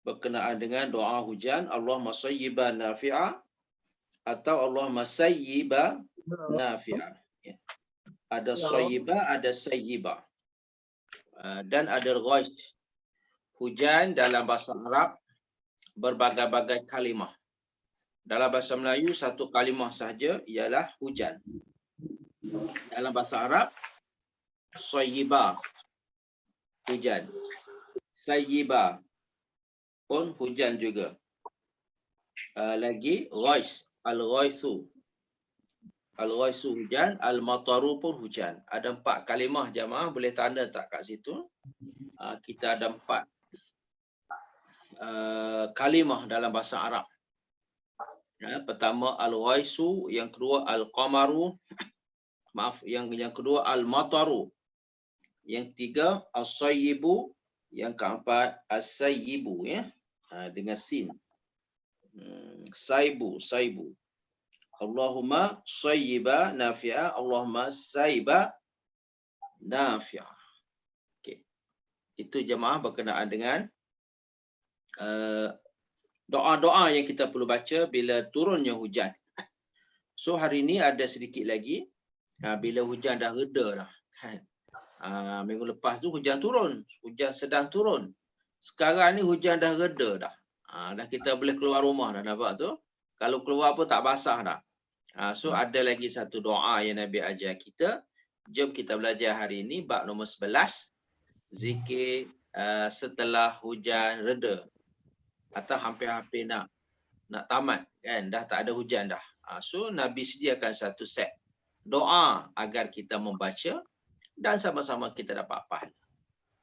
berkenaan dengan doa hujan, Allahumma sayyiban nafi'a atau Allahumma sayyiba nafi'a. Ya. Ada sayyiba, ada sayyiba. Dan ada ghais. Hujan dalam bahasa Arab berbagai-bagai kalimah. Dalam bahasa Melayu satu kalimah sahaja ialah hujan. Dalam bahasa Arab sayyiba hujan. Sayyiba pun hujan juga. Lagi ghais, al-ghaisu. Al-ghaisu hujan, al-mataru pun hujan. Ada 4 kalimah jemaah, boleh tanda tak kat situ? Kita ada 4 kalimah dalam bahasa Arab. Ya, pertama al-ghaisu, yang kedua al-qamaru, yang kedua al-mataru, yang ketiga as-sayyibu, yang keempat as-sayyibu, ya, dengan sin. Saibu. Allahumma sayyiba nafi'a, Allahumma sayyiba nafi'a. Okey. Itu jemaah berkenaan dengan doa-doa yang kita perlu baca bila turunnya hujan. So hari ini ada sedikit lagi, bila hujan dah reda dah, kan. Minggu lepas tu hujan turun, hujan sedang turun. Sekarang ni hujan dah reda dah. Dah kita boleh keluar rumah dah, nampak tu. Kalau keluar pun tak basah dah. So ada lagi satu doa yang Nabi ajar kita. Jom kita belajar hari ini bab nombor 11, zikir setelah hujan reda. Atau hampir-hampir nak tamat, kan, dah tak ada hujan dah. So Nabi sediakan satu set doa agar kita membaca dan sama-sama kita dapat pahala.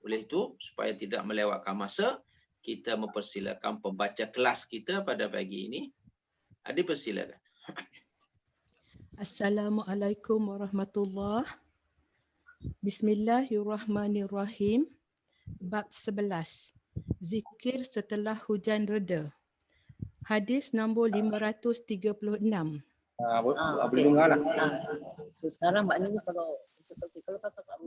Oleh itu, supaya tidak melewatkan masa, kita mempersilakan pembaca kelas kita pada pagi ini. Dipersilakan. Assalamualaikum warahmatullahi. Bismillahirrahmanirrahim. Bab 11. Zikir setelah hujan reda. Hadis nombor 536. Boleh dengar lah. So sekarang maknanya kalau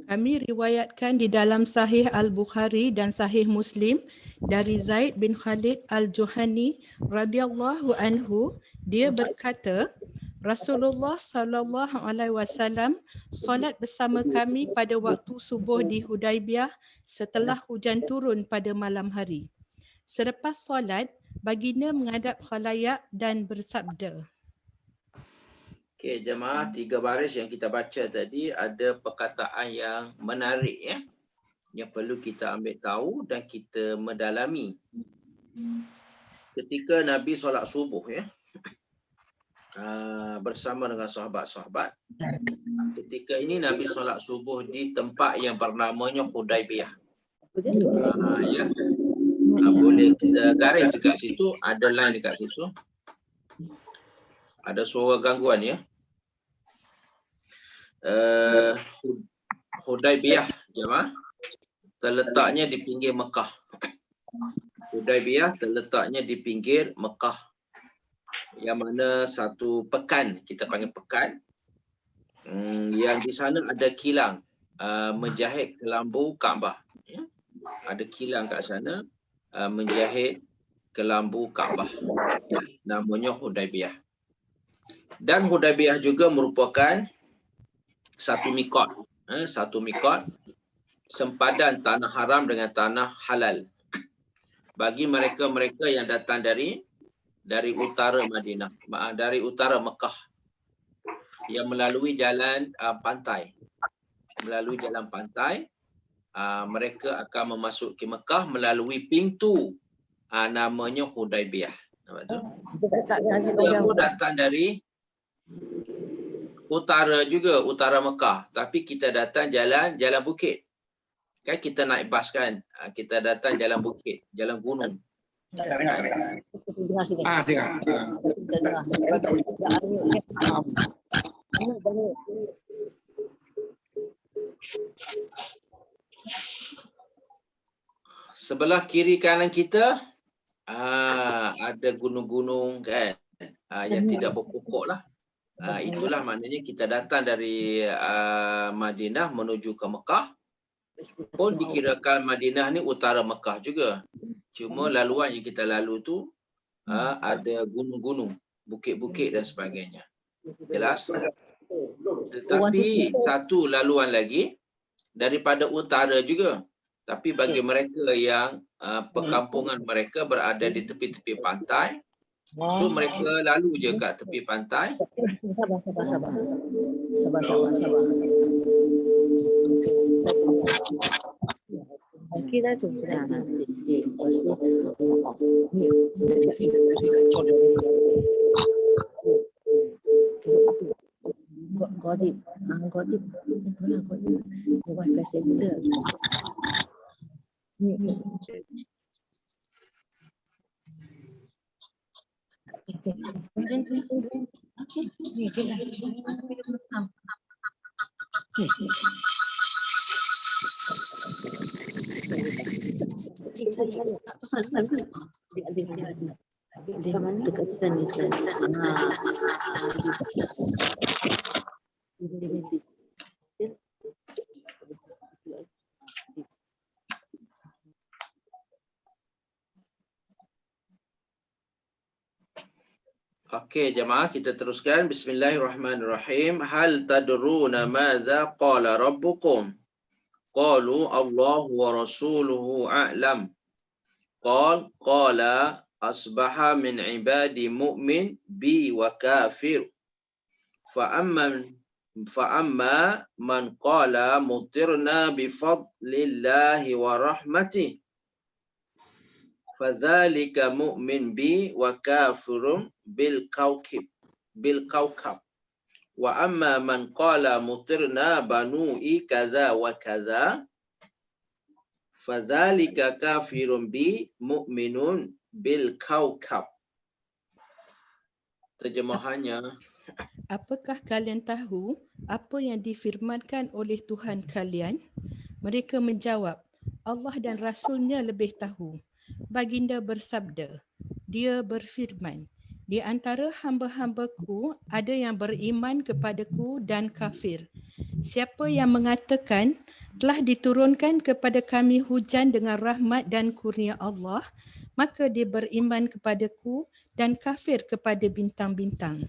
Kami riwayatkan di dalam Sahih Al-Bukhari dan Sahih Muslim dari Zaid bin Khalid Al-Juhani radhiyallahu anhu, dia berkata, Rasulullah sallallahu alaihi wasallam solat bersama kami pada waktu subuh di Hudaibiyah setelah hujan turun pada malam hari. Selepas solat, baginda menghadap khalayak dan bersabda. Okey, jemaah, 3 baris yang kita baca tadi ada perkataan yang menarik, ya, yang perlu kita ambil tahu dan kita mendalami. Ketika Nabi solat subuh, ya, bersama dengan sahabat-sahabat. Ketika ini Nabi solat subuh di tempat yang bernamanya Hudaibiyah. Ya. Boleh kita garis dekat situ, ada line dekat situ. Ada suara gangguan, ya. Hudaibiyah, jemaah, terletaknya di pinggir Mekah. Hudaibiyah terletaknya di pinggir Mekah. Yang mana satu pekan, kita panggil pekan, yang di sana ada kilang menjahit kelambu Kaabah. Ya. Ada kilang kat sana menjahit kelambu Kaabah. Ya. Namanya Hudaibiyah. Dan Hudaibiyah juga merupakan satu mikot, sempadan tanah haram dengan tanah halal bagi mereka-mereka yang datang dari utara Madinah, dari utara Mekah, yang melalui jalan pantai. Melalui jalan pantai, mereka akan memasuki Mekah melalui pintu namanya Hudaibiyah. Aku datang dari utara juga, utara Mekah, tapi kita datang jalan bukit. Kan kita naik bas, kan, kita datang jalan bukit, jalan gunung. Sebelah kiri kanan kita ada gunung-gunung, kan, yang tidak berpokok lah. Itulah maknanya kita datang dari Madinah menuju ke Mekah. Pun dikirakan Madinah ni utara Mekah juga. Cuma laluan yang kita lalu tu ada gunung-gunung, bukit-bukit dan sebagainya. Jelas? Tetapi satu laluan lagi daripada utara juga. Tapi bagi mereka yang perkampungan mereka berada di tepi-tepi pantai, so mereka lalu je kat tepi pantai. Sabar. Okey dah tu. Nanti. Godip. Wifi center. Okey jemaah, kita teruskan. Bismillahirrahmanirrahim. Hal tadruna madza qala rabbukum? Qalu Allahu wa rasuluhu a'lam. Qala asbaha min ibadi mu'min bi wa kafir. Fa amma man qala mutirna bi fadlillahi wa rahmatih. Fadzalika mu'min bi wa kafirun bil kawkab. Wa amma man qala mutirna banu'i kadza wa kadza. Fadzalika kafirun bi mu'minun bil kawkab. Terjemahannya, Apakah kalian tahu apa yang difirmankan oleh Tuhan kalian? Mereka menjawab, Allah dan Rasulnya lebih tahu. Baginda bersabda, dia berfirman, di antara hamba-hambaku ada yang beriman kepadaku dan kafir. Siapa yang mengatakan telah diturunkan kepada kami hujan dengan rahmat dan kurnia Allah, maka dia beriman kepadaku dan kafir kepada bintang-bintang.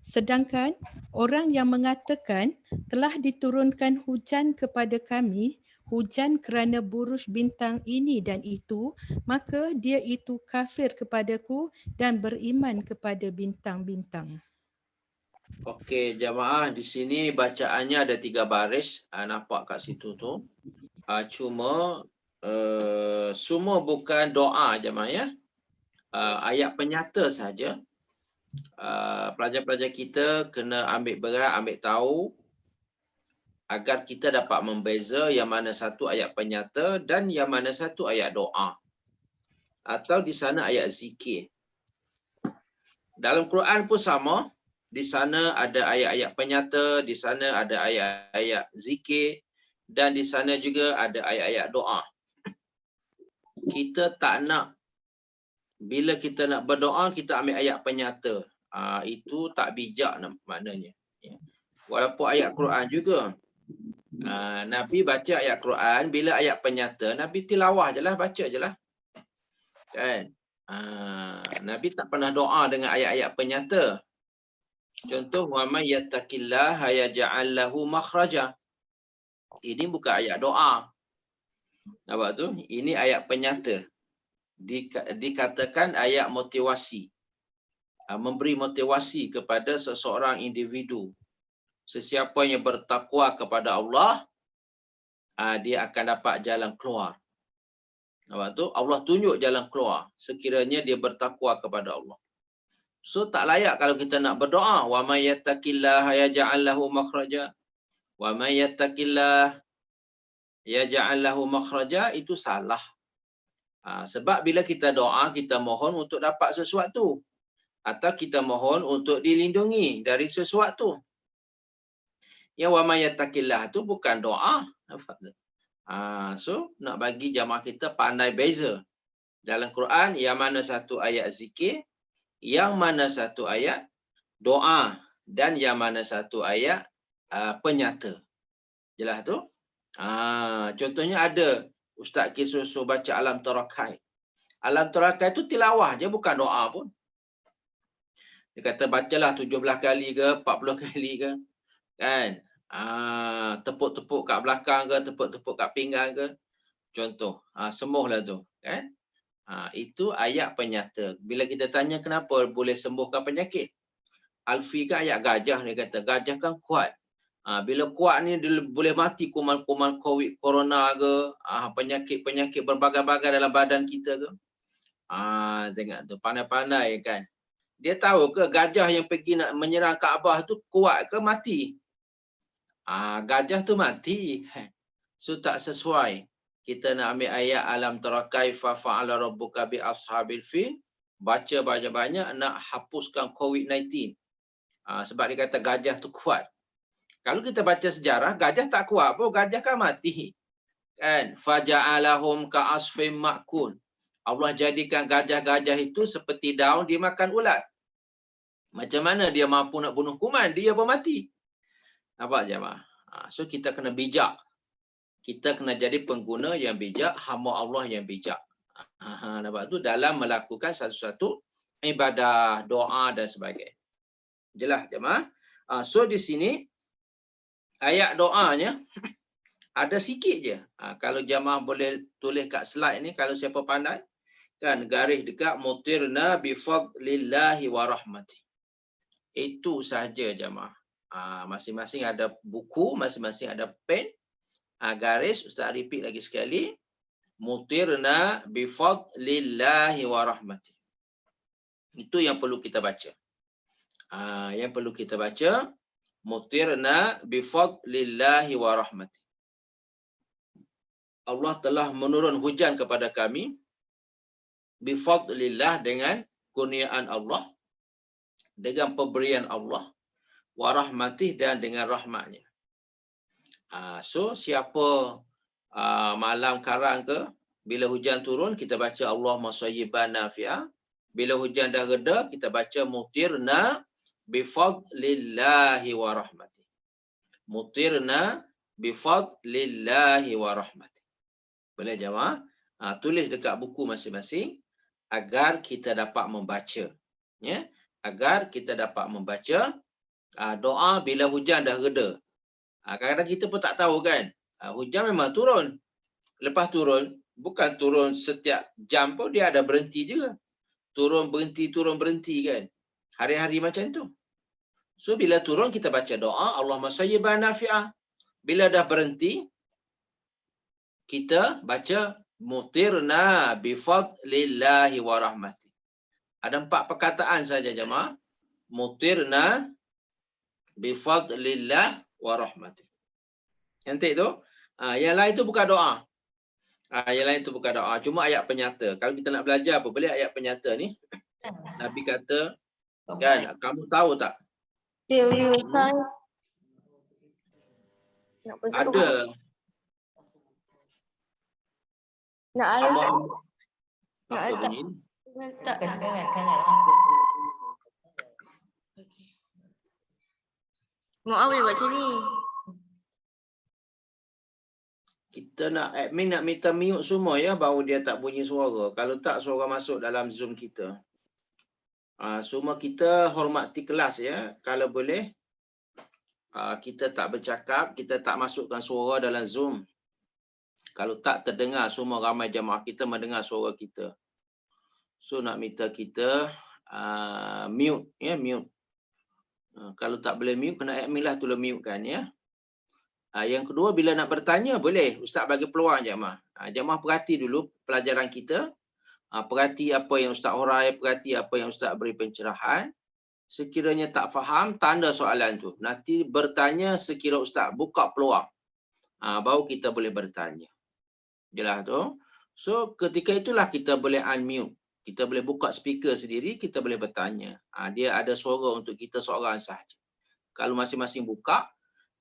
Sedangkan orang yang mengatakan telah diturunkan hujan kepada kami, hujan kerana buruj bintang ini dan itu, maka dia itu kafir kepadaku dan beriman kepada bintang-bintang. okey jemaah, di sini bacaannya ada 3 baris, nampak kat situ tu. Cuma semua bukan doa jemaah ya. Ayat penyata saja. Pelajar-pelajar kita kena ambil berat, ambil tahu agar kita dapat membeza yang mana satu ayat penyata dan yang mana satu ayat doa. Atau di sana ayat zikir. Dalam Quran pun sama. Di sana ada ayat-ayat penyata, di sana ada ayat-ayat zikir dan di sana juga ada ayat-ayat doa. Kita tak nak, bila kita nak berdoa, kita ambil ayat penyata. Itu tak bijak maknanya. Walaupun ayat Quran juga. Nabi baca ayat Quran, bila ayat penyata, Nabi tilawah je lah, baca je lah. Kan? Nabi tak pernah doa dengan ayat-ayat penyata. Contoh, wa may yattaqillaha yaj'al lahu makhraja. Ini bukan ayat doa. Nampak tu? Ini ayat penyata. Dikatakan ayat motivasi. Memberi motivasi kepada seseorang individu. Sesiapa yang bertakwa kepada Allah, dia akan dapat jalan keluar. Nampak tu? Allah tunjuk jalan keluar sekiranya dia bertakwa kepada Allah. So tak layak kalau kita nak berdoa, wa may yattaqillaha yaj'al lahu makhraja. Wa may yattaqillaha yaj'al lahu makhraja, itu salah. Sebab bila kita doa, kita mohon untuk dapat sesuatu atau kita mohon untuk dilindungi dari sesuatu. Ya wa may yattaqillah tu bukan doa. So nak bagi jamaah kita pandai beza. Dalam Quran yang mana satu ayat zikir, yang mana satu ayat doa dan yang mana satu ayat penyata. Jelas tu? Contohnya ada Ustaz Kisusu baca Alam Tarakai. Alam tarakai itu tilawah je, bukan doa pun. Dia kata bacalah 17 kali ke, 40 kali ke. Kan? Tepuk-tepuk kat belakang ke, tepuk-tepuk kat pinggang ke. Contoh, sembuhlah tu. Kan? Itu ayat penyata. Bila kita tanya kenapa boleh sembuhkan penyakit. Alfi kan ayat gajah, dia kata gajah kan kuat. Bila kuat ni dia boleh mati kuman-kuman COVID, corona ke, penyakit-penyakit berbagai-bagai dalam badan kita ke. Tengok tu, pandai-pandai kan. Dia tahu ke gajah yang pergi nak menyerang Kaabah tu kuat ke mati? Gajah tu mati. So tak sesuai. Kita nak ambil ayat alam tara kaifa fa'ala rabbuka bi ashabil fil. Baca banyak-banyak nak hapuskan COVID-19. Sebab dia kata gajah tu kuat. Kalau kita baca sejarah, gajah tak kuat pun, gajah kan mati. Kan? Faja'alahum ka'asfim ma'kul. Allah jadikan gajah-gajah itu seperti daun dimakan ulat. Macam mana dia mampu nak bunuh kuman? Dia pun mati. Nampak jemaah? So kita kena bijak. Kita kena jadi pengguna yang bijak, hamba Allah yang bijak. Nampak tu dalam melakukan satu-satu ibadah, doa dan sebagainya. Jelas jemaah? So di sini ayat doanya ada sikit je. Kalau jemaah boleh tulis kat slide ni, kalau siapa pandai, kan garis dekat mutirna bifadlillahi wa rahmati. Itu sahaja jemaah. Masing-masing ada buku, masing-masing ada pen. Garis, Ustaz repeat lagi sekali. Mutirna bifadlillahi wa rahmati. Itu yang perlu kita baca. Yang perlu kita baca. Mutirna bifadlillahi wa rahmati. Allah telah menurun hujan kepada kami. Bifadlillah dengan kurniaan Allah. Dengan pemberian Allah. Wa rahmatih dan dengan rahmatnya. So siapa malam karang ke, bila hujan turun kita baca Allahumma sayyiban nafi'ah. Bila hujan dah reda kita baca mutirna bifadlillahi wa rahmatih. Mutirna bifadlillahi wa rahmatih. Boleh jemaah? Tulis dekat buku masing-masing agar kita dapat membaca. Ya, agar kita dapat membaca doa bila hujan dah reda. Kadang-kadang kita pun tak tahu kan. Hujan memang turun. Lepas turun, bukan turun setiap jam pun, dia ada berhenti juga. Turun berhenti kan. Hari-hari macam tu. So bila turun kita baca doa Allahumma sayyiban nafi'ah. Bila dah berhenti kita baca mutirna bifadlillahi wa rahmati. Ada 4 perkataan saja jemaah. Mutirna bifadlillah wa rahmati. Cantik tu. Yang lain tu bukan doa. Yang lain tu bukan doa. Cuma ayat penyata. Kalau kita nak belajar apa, boleh ayat penyata ni. Nabi kata, kan, kamu tahu tak? Teori Ustaz. Nak pesan Ada. Nak alat. Apa bunyi? Tak. Mau ambil macam ni. Kita nak admin nak minta mute semua ya, baru dia tak bunyi suara. Kalau tak, suara masuk dalam Zoom kita. Semua kita hormati kelas ya. Kalau boleh, kita tak bercakap, kita tak masukkan suara dalam Zoom. Kalau tak terdengar, semua ramai jemaah kita mendengar suara kita. So nak minta kita mute ya, mute. Kalau tak boleh mute, kena admin lah tolong mute kan ya. Yang kedua, bila nak bertanya boleh Ustaz bagi peluang jemaah. Jemaah perhati dulu pelajaran kita. Perhati apa yang Ustaz hurai, perhati apa yang Ustaz beri pencerahan. Sekiranya tak faham, tanda soalan tu. Nanti bertanya sekira Ustaz buka peluang. Baru kita boleh bertanya. Jelas tu? So ketika itulah kita boleh unmute. Kita boleh buka speaker sendiri, kita boleh bertanya. Dia ada suara untuk kita seorang sahaja. Kalau masing-masing buka,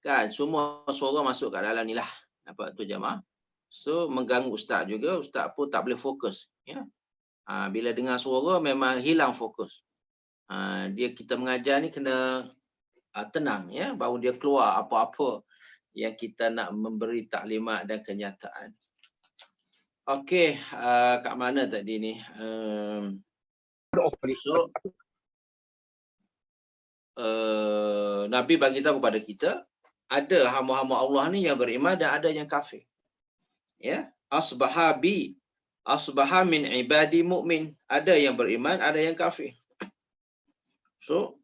kan semua suara masuk kat dalam ni lah. Nampak tu jemaah? So mengganggu Ustaz juga. Ustaz pun tak boleh fokus. Ya? Bila dengar suara memang hilang fokus. Dia kita mengajar ni kena tenang ya, baru dia keluar apa-apa yang kita nak memberi taklimat dan kenyataan. Okey, kat mana tadi ni? So, Nabi bagi tahu kepada kita, ada hamba-hamba Allah ni yang beriman dan ada yang kafir. Ya, asbaha min ibadi mu'min. Ada yang beriman, ada yang kafir. So,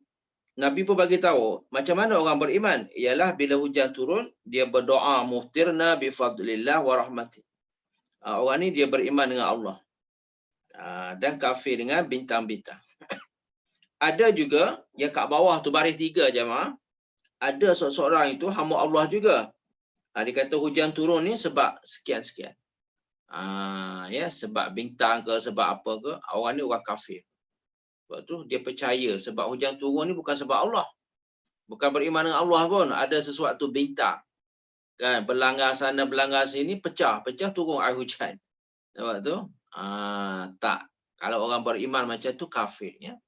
Nabi pun bagi tahu macam mana orang beriman. Ialah bila hujan turun, dia berdoa muftirna bi fadlillah wa rahmatih. Orang ni dia beriman dengan Allah. Dan kafir dengan bintang-bintang. Ada juga yang kat bawah tu baris 3 jemaah. Ada seorang itu hamba Allah juga. Dia kata hujan turun ni sebab sekian-sekian. Ya, sebab bintang ke, sebab apa ke, orang ni orang kafir. Sebab tu dia percaya sebab hujan turun ni bukan sebab Allah. Bukan beriman dengan Allah pun, ada sesuatu bintang. Kan, berlanggar sana, berlanggar sini, pecah turun air hujan. Nampak tu? Tak. Kalau orang beriman macam tu kafir, ya.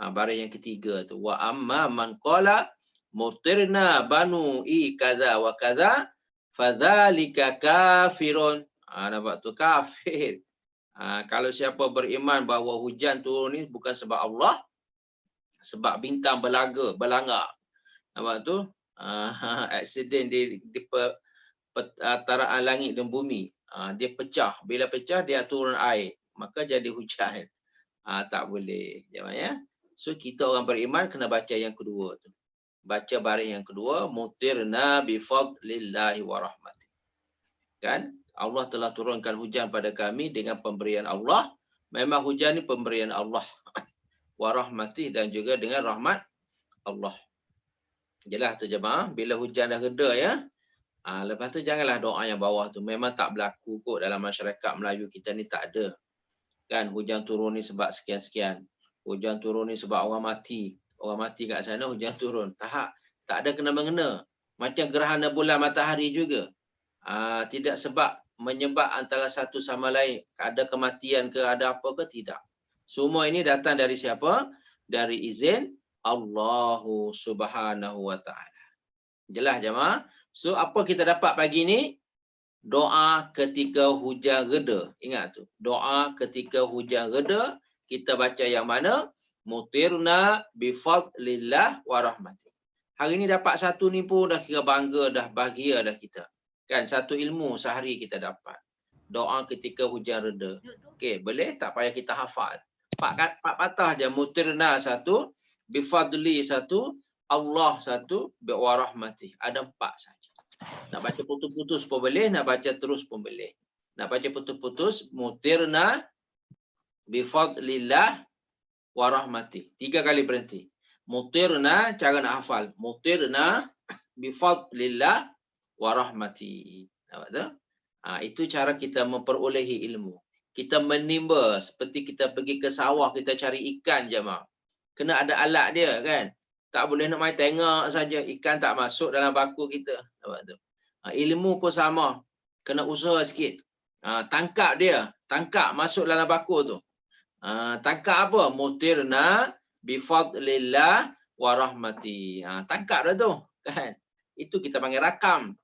Baris yang ketiga tu, wa amma man qala mutirna banu kaza wa kaza fadzalika kafirun. Nampak tu, kafir. Kalau siapa beriman bahawa hujan turun ni bukan sebab Allah, sebab bintang berlanggar. Nampak tu? Aksiden di pertaraan langit dan bumi. Dia pecah. Bila pecah, dia turun air. Maka jadi hujan. Tak boleh. Jangan, ya. So, kita orang beriman kena baca yang kedua tu. Baca baris yang kedua. Mutirna bifadlillahi wa rahmatih. Kan? Allah telah turunkan hujan pada kami dengan pemberian Allah. Memang hujan ni pemberian Allah. Wa rahmatih, dan juga dengan rahmat Allah. Jelas tu jemaah. Bila hujan dah reda, ya. Lepas tu janganlah doa yang bawah tu. Memang tak berlaku kot dalam masyarakat Melayu kita ni, tak ada. Kan, hujan turun ni sebab sekian-sekian. Hujan turun ni sebab orang mati. Orang mati kat sana, hujan turun. Tak ada kena-mengena. Macam gerhana bulan matahari juga. Tidak sebab menyebab antara satu sama lain. Ada kematian ke, ada apa ke, tidak. Semua ini datang dari siapa? Dari izin Allahu subhanahu wa ta'ala. Jelas jemaah? So, apa kita dapat pagi ni? Doa ketika hujan reda. Ingat tu. Doa ketika hujan reda. Kita baca yang mana? Mutirna bifadlillah wa rahmatih. Hari ni dapat satu ni pun dah kira bangga, dah bahagia dah kita. Kan, satu ilmu sehari kita dapat. Doa ketika hujan reda. Okey, boleh? Tak payah kita hafal. Empat patah je. Mutirna satu, bifadli satu, Allah satu, wa rahmatih. Ada 4 saja. Nak baca putus-putus pun boleh, nak baca terus pun boleh. Nak baca putus-putus, mutirna bifadlillah wa rahmatih. 3 kali berhenti. Mutirna, cara nak hafal. Mutirna bifadlillah wa rahmatih. Nampak tu? Itu cara kita memperolehi ilmu. Kita menimba, seperti kita pergi ke sawah, kita cari ikan je, mak. Kena ada alat dia, kan? Tak boleh nak main tengok saja. Ikan tak masuk dalam baku kita. Nampak tu? Ilmu pun sama. Kena usaha sikit. Tangkap dia. Tangkap masuk dalam baku tu. Tangkap apa? Mutirna bifadlillah wa rahmati. Tangkap dah tu. Kan? Itu kita panggil rakam.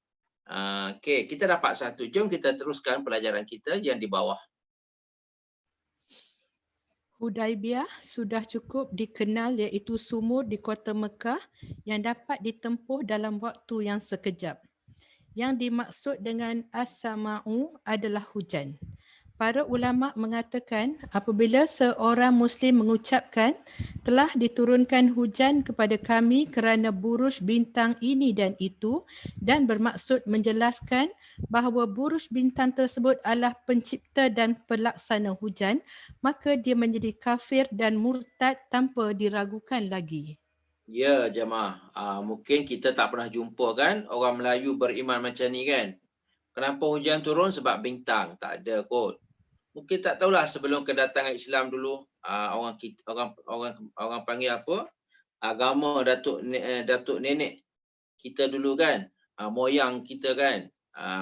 Okey, kita dapat satu. Jom kita teruskan pelajaran kita yang di bawah. Hudaibiyah sudah cukup dikenal, iaitu sumur di kota Mekah yang dapat ditempuh dalam waktu yang sekejap. Yang dimaksud dengan as-sama'u adalah hujan. Para ulama mengatakan apabila seorang Muslim mengucapkan telah diturunkan hujan kepada kami kerana buruj bintang ini dan itu, dan bermaksud menjelaskan bahawa buruj bintang tersebut adalah pencipta dan pelaksana hujan, maka dia menjadi kafir dan murtad tanpa diragukan lagi. Ya jemaah, mungkin kita tak pernah jumpa kan orang Melayu beriman macam ni kan. Kenapa hujan turun? Sebab bintang. Tak ada kot. Mungkin tak tahulah sebelum kedatangan Islam dulu, orang panggil apa? Agama datuk nenek kita dulu kan, moyang kita kan,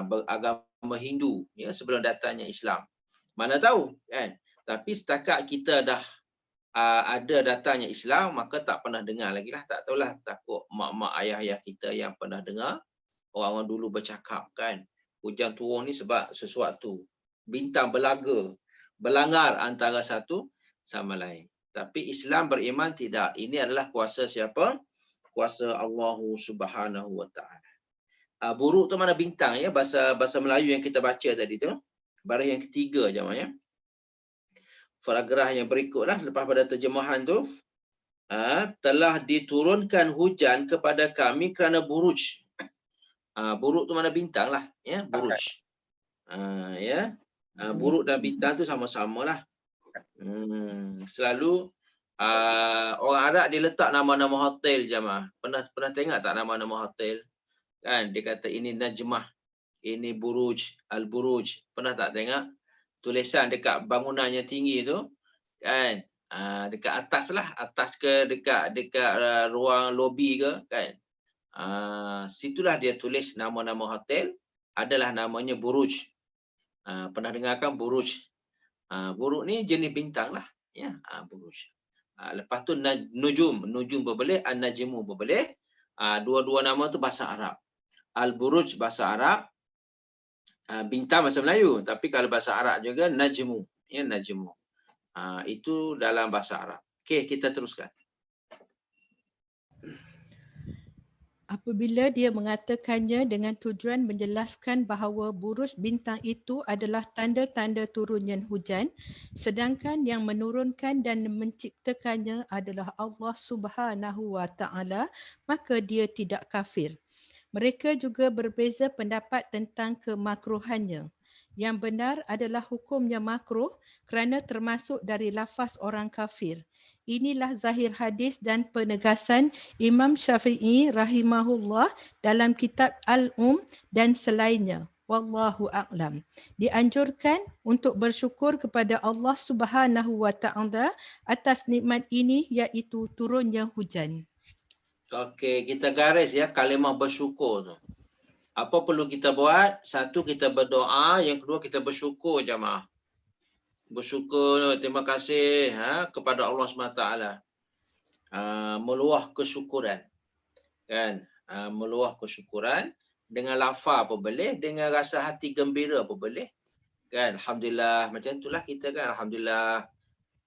beragama Hindu ya sebelum datangnya Islam. Mana tahu kan? Tapi setakat kita dah ada datangnya Islam, maka tak pernah dengar lagi lah. Tak tahulah, takut mak-mak ayah-ayah kita yang pernah dengar orang-orang dulu bercakap kan, hujan turun ni sebab sesuatu. bintang berlanggar antara satu sama lain. Tapi Islam beriman tidak. Ini adalah kuasa siapa? Kuasa Allah Subhanahu wa taala. Buruk tu mana bintang ya, bahasa Melayu yang kita baca tadi tu. Baris yang ketiga jemaah ya. Paragraf yang berikutlah lepas pada terjemahan tu, telah diturunkan hujan kepada kami kerana buruj. Buruk tu mana bintang lah ya, buruj. Ya. Buruk dan bintang tu sama-sama lah. Selalu orang Arab dia letak nama-nama hotel jemaah. Pernah tengok tak nama-nama hotel? Kan dia kata ini Najmah, ini Buruj, Al-Buruj. Pernah tak tengok tulisan dekat bangunan yang tinggi tu? Kan? Dekat atas lah, atas ke dekat ruang lobi ke kan? Situlah dia tulis nama-nama hotel adalah namanya Buruj. Pernah dengarkan Buruj? Buruk ni jenis bintang lah ya, Buruj. Lepas tu Nujum berbelih, An-Najmu berbelih. Dua-dua nama tu bahasa Arab. Al-Buruj bahasa Arab, bintang bahasa Melayu, tapi kalau bahasa Arab juga Najmu ya, Najmu. Itu dalam bahasa Arab. Okey, kita teruskan. Apabila dia mengatakannya dengan tujuan menjelaskan bahawa buruj bintang itu adalah tanda-tanda turunnya hujan, sedangkan yang menurunkan dan menciptakannya adalah Allah Subhanahu wa taala, maka dia tidak kafir. Mereka juga berbeza pendapat tentang kemakruhannya. Yang benar adalah hukumnya makruh kerana termasuk dari lafaz orang kafir. Inilah zahir hadis dan penegasan Imam Syafi'i rahimahullah dalam kitab Al-Um dan selainnya. Wallahu a'lam. Dianjurkan untuk bersyukur kepada Allah Subhanahu wa taala atas nikmat ini, iaitu turunnya hujan. Okey, kita garis ya kalimah bersyukur tu. Apa perlu kita buat? Satu, kita berdoa. Yang kedua, kita bersyukur jemaah. Bersyukur, terima kasih kepada Allah SWT. Meluah kesyukuran. Kan? Meluah kesyukuran. Dengan lafaz pun boleh. Dengan rasa hati gembira pun boleh. Kan? Alhamdulillah. Macam itulah kita kan. Alhamdulillah.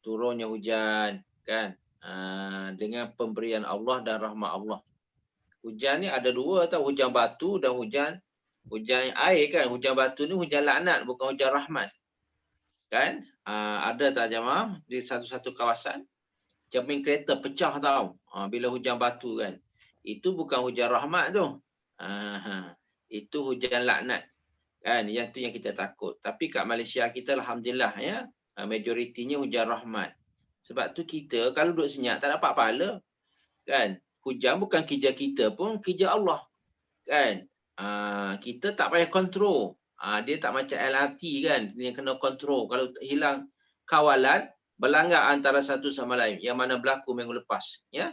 Turunnya hujan. Kan? Dengan pemberian Allah dan rahmat Allah. Hujan ni ada dua tau, hujan batu dan hujan air kan. Hujan batu ni hujan laknat, bukan hujan rahmat. Kan? Ada tak jemaah di satu-satu kawasan cermin kereta pecah tau. Bila hujan batu kan. Itu bukan hujan rahmat tu. Itu hujan laknat. Kan? Yang tu yang kita takut. Tapi kat Malaysia kita alhamdulillah ya, majoritinya hujan rahmat. Sebab tu kita kalau duduk senyap tak dapat pahala. Kan? Hujan bukan kerja kita pun, kerja Allah. Kan? Kita tak payah kontrol. Dia tak macam LRT kan, dia kena kontrol. Kalau hilang kawalan, berlanggar antara satu sama lain. Yang mana berlaku minggu lepas. Ya?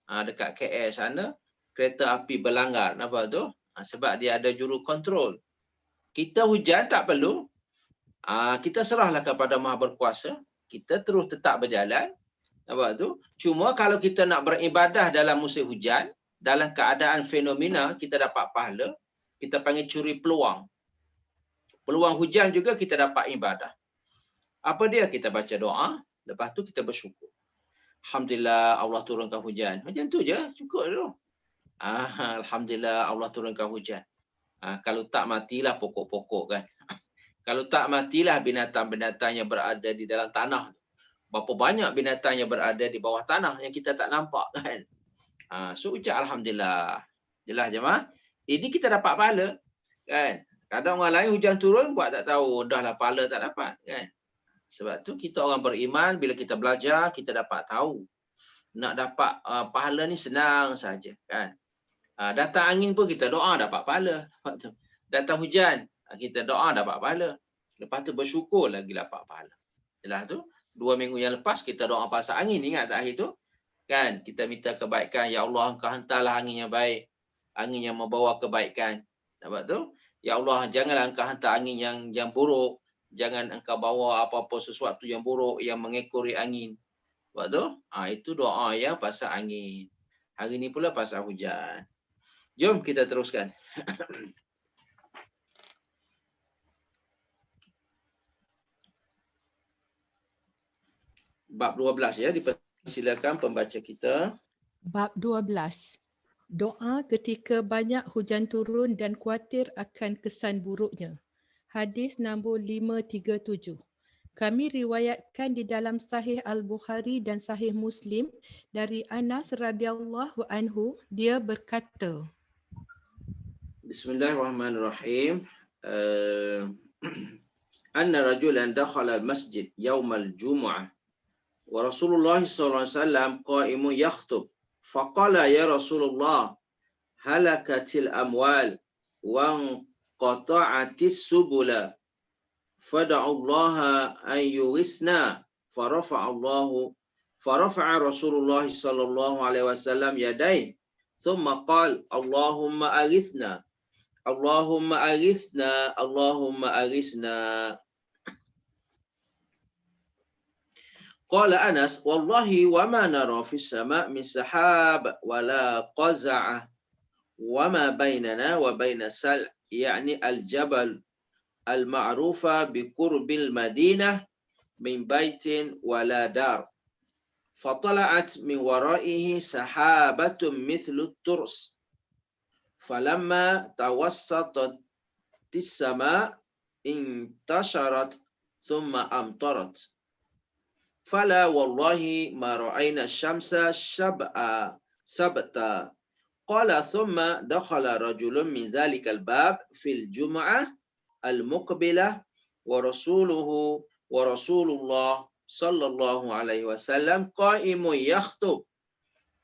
Dekat KL sana, kereta api berlanggar. Nampak tu? Sebab dia ada juru kontrol. Kita hujan tak perlu. Kita serahlah kepada Maha Berkuasa. Kita terus tetap berjalan. Nampak tu? Cuma kalau kita nak beribadah dalam musim hujan, dalam keadaan fenomena, kita dapat pahala. Kita panggil curi peluang. Peluang hujan juga kita dapat ibadah. Apa dia? Kita baca doa. Lepas tu kita bersyukur. Alhamdulillah Allah turunkan hujan. Macam tu je. Cukup tu. Alhamdulillah Allah turunkan hujan. Kalau tak matilah pokok-pokok kan. Kalau tak matilah binatang-binatang yang berada di dalam tanah. Berapa banyak binatang yang berada di bawah tanah yang kita tak nampak kan. So ucap alhamdulillah. Jelas jemaah. Ini kita dapat pahala kan. Kadang orang lain hujan turun buat tak tahu, dah lah pahala tak dapat kan. Sebab tu kita orang beriman, bila kita belajar kita dapat tahu. Nak dapat pahala ni senang saja kan. Datang angin pun kita doa dapat pahala. Datang hujan kita doa dapat pahala. Lepas tu bersyukur lagi dapat pahala. Jelas tu. 2 minggu yang lepas kita doa pasal angin, ingat tak hari tu? Kan kita minta kebaikan, ya Allah engkau hantarlah angin yang baik, angin yang membawa kebaikan. Nampak tu? Ya Allah janganlah engkau hantar angin yang buruk, jangan engkau bawa apa-apa sesuatu yang buruk yang mengekori angin. Nampak tu? Itu doa yang pasal angin. Hari ni pula pasal hujan. Jom kita teruskan. bab 12 ya. Dipersilakan pembaca kita. Bab 12. Doa ketika banyak hujan turun dan khawatir akan kesan buruknya. Hadis nombor 537. Kami riwayatkan di dalam Sahih Al-Bukhari dan Sahih Muslim dari Anas radhiyallahu anhu, dia berkata. Bismillahirrahmanirrahim. Anna rajulan dakhala al-masjid yawm al-jum'ah wa Rasulullah sallallahu alaihi wasallam qa'imun yakhutub. Faqala ya Rasulullah halakatil amwal wa qata'atis subula fada'ullaha an yughithna farafa'a Rasulullah sallallahu alaihi wasallam yadayhi thumma qala Allahumma aghithna Allahumma aghithna Allahumma aghithna. Qala Anas wallahi wa ma nara fis sama' min sahab wala qaza'ah wa ma bainana wa baina sal' yani al-jabal al-ma'rufa bi qurbil madinah min baitin wala dar. Fatala'at min wara'ihi sahabatun mithlu at-turs. Falamma tawassatat as-sama' intasharat thumma amtarat. Fala wallahi ma ra'ayna syamsa sabta. Qala thumma dakhala rajulun min dhalikal bab fil jum'ah al-muqbilah wa Rasulullah sallallahu alaihi wasallam qa'imun yakhutub.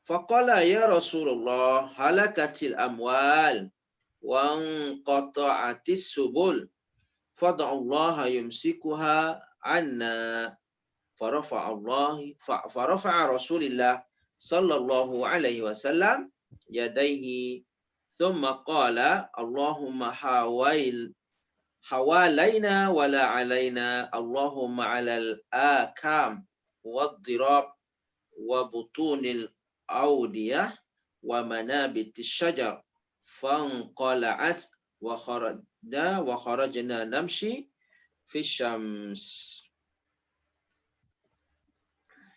Faqala ya Rasulullah halakatil amwal wa qata'atis subul fad'ullaha yumsikuha anna. Farafa'a Rasulullah sallallahu alaihi wasallam yadayhi thumma qala Allahumma hawalaina wala alaina Allahumma alal akam wad-dirab wa butunil awdiyah wa manabitis syajar fanqala'at wa kharajna namshi fi syams.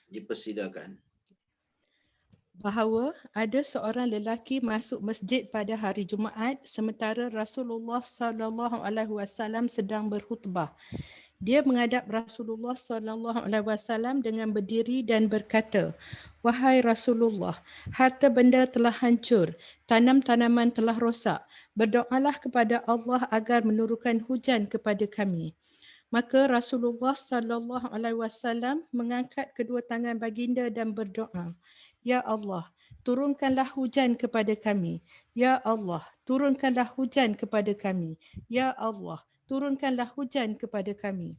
Dipersilakan. Bahawa ada seorang lelaki masuk masjid pada hari Jumaat sementara Rasulullah sallallahu alaihi wasallam sedang berkhutbah. Dia menghadap Rasulullah sallallahu alaihi wasallam dengan berdiri dan berkata, "Wahai Rasulullah, harta benda telah hancur, tanam-tanaman telah rosak. Berdoalah kepada Allah agar menurunkan hujan kepada kami." Maka Rasulullah sallallahu alaihi wasallam mengangkat kedua tangan baginda dan berdoa, "Ya Allah, turunkanlah hujan kepada kami. Ya Allah, turunkanlah hujan kepada kami. Ya Allah, turunkanlah hujan kepada kami."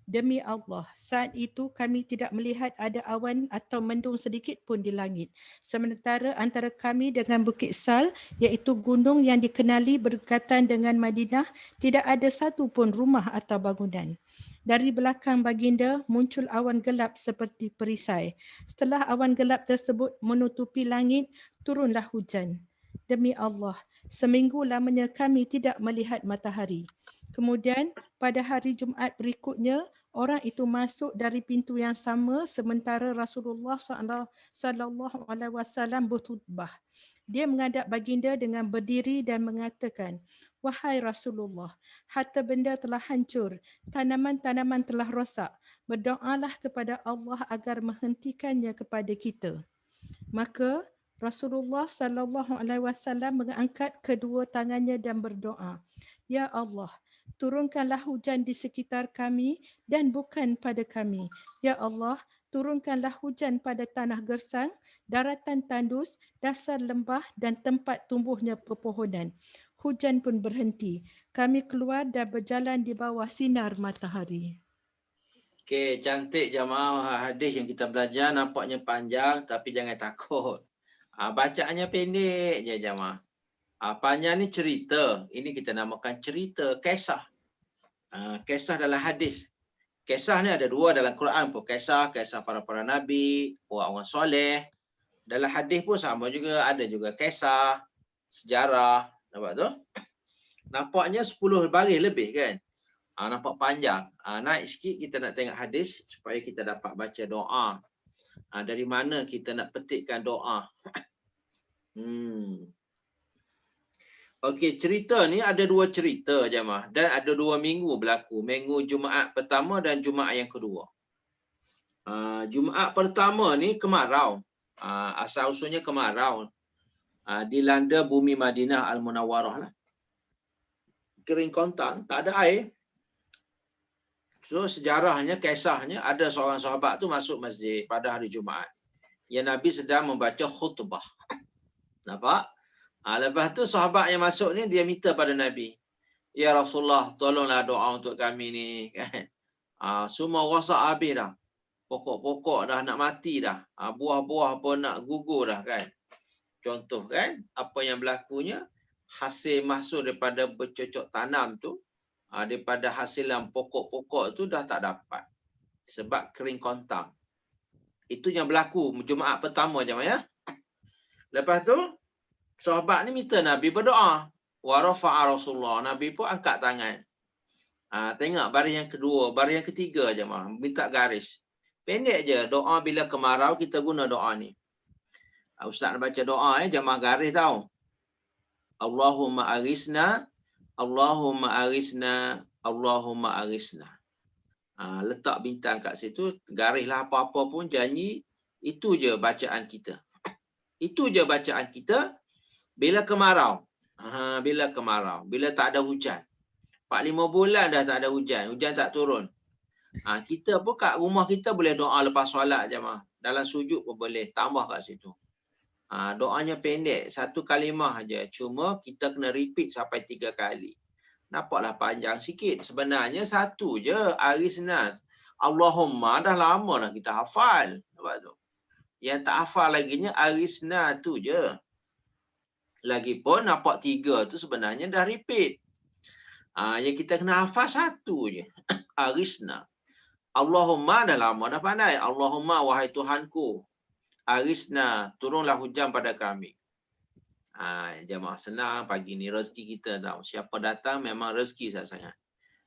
Demi Allah, saat itu kami tidak melihat ada awan atau mendung sedikit pun di langit. Sementara antara kami dengan Bukit Sal, iaitu gunung yang dikenali berdekatan dengan Madinah, tidak ada satu pun rumah atau bangunan. Dari belakang baginda muncul awan gelap seperti perisai. Setelah awan gelap tersebut menutupi langit, turunlah hujan. Demi Allah, seminggu lamanya kami tidak melihat matahari. Kemudian pada hari Jumaat berikutnya, orang itu masuk dari pintu yang sama sementara Rasulullah sallallahu alaihi wasallam berkhutbah. Dia menghadap baginda dengan berdiri dan mengatakan, "Wahai Rasulullah, harta benda telah hancur, tanaman-tanaman telah rosak. Berdoalah kepada Allah agar menghentikannya kepada kita." Maka Rasulullah sallallahu alaihi wasallam mengangkat kedua tangannya dan berdoa, "Ya Allah, turunkanlah hujan di sekitar kami dan bukan pada kami. Ya Allah, turunkanlah hujan pada tanah gersang, daratan tandus, dasar lembah dan tempat tumbuhnya pepohonan." Hujan pun berhenti. Kami keluar dan berjalan di bawah sinar matahari. Okey, cantik jamaah hadis yang kita belajar, nampaknya panjang tapi jangan takut. Bacaannya pendek je jamaah. Panjang ni cerita. Ini kita namakan cerita, kisah. Kisah dalam hadis. Kisah ni ada dua dalam Quran pun. Kisah para nabi, orang soleh. Dalam hadis pun sama juga, ada juga kisah, sejarah. Nampak tu? Nampaknya 10 baris lebih kan. Nampak panjang. Naik sikit kita nak tengok hadis supaya kita dapat baca doa. Dari mana kita nak petikkan doa. Okey, cerita ni ada 2 cerita jemaah dan ada 2 minggu berlaku. Minggu Jumaat pertama dan Jumaat yang kedua. Jumaat pertama ni kemarau. Asal usulnya kemarau. Dilanda bumi Madinah Al-Munawwarah lah. Kering kontang, tak ada air. So sejarahnya, kisahnya ada seorang sahabat tu masuk masjid pada hari Jumaat. Yang Nabi sedang membaca khutbah. Nampak? Lepas tu sahabat yang masuk ni dia minta pada Nabi. Ya Rasulullah, tolonglah doa untuk kami ni. Kan? Semua rosak habis dah. Pokok-pokok dah nak mati dah. Buah-buah pun nak gugur dah kan. Contoh kan, apa yang berlakunya, hasil mahsul daripada bercocok tanam tu, daripada hasilan pokok-pokok tu dah tak dapat. Sebab kering kontang. Itu yang berlaku Jumaat pertama je ya. Lepas tu, sahabat ni minta Nabi berdoa. Wa rafa'a Rasulullah. Nabi pun angkat tangan. Tengok baris yang kedua, baris yang ketiga je mah. Minta garis. Pendek je. Doa bila kemarau kita guna doa ni. Ustaz nak baca doa jemaah garis tau. Allahumma aghithna, Allahumma aghithna, Allahumma aghithna. Letak bintang kat situ, garislah apa-apa pun janji, itu je bacaan kita. Itu je bacaan kita bila kemarau. Bila kemarau, bila tak ada hujan. 4-5 bulan dah tak ada hujan, hujan tak turun. Kita pun kat rumah kita boleh doa lepas solat je mah. Dalam sujud pun boleh, tambah kat situ. Doanya pendek, 1 kalimah aja. Cuma kita kena repeat sampai 3 kali. Nampaklah panjang sikit. Sebenarnya satu je, arisna. Allahumma dah lama dah kita hafal. Nampak tu? Yang tak hafal laginya arisna tu je. Lagipun nampak 3 tu sebenarnya dah repeat. Yang kita kena hafal satu je. Arisna. Allahumma dah lama dah pandai. Allahumma wahai Tuhanku. Arisna, turunlah hujan pada kami. Jemaah senang pagi ni rezeki kita tahu. Siapa datang memang rezeki sangat.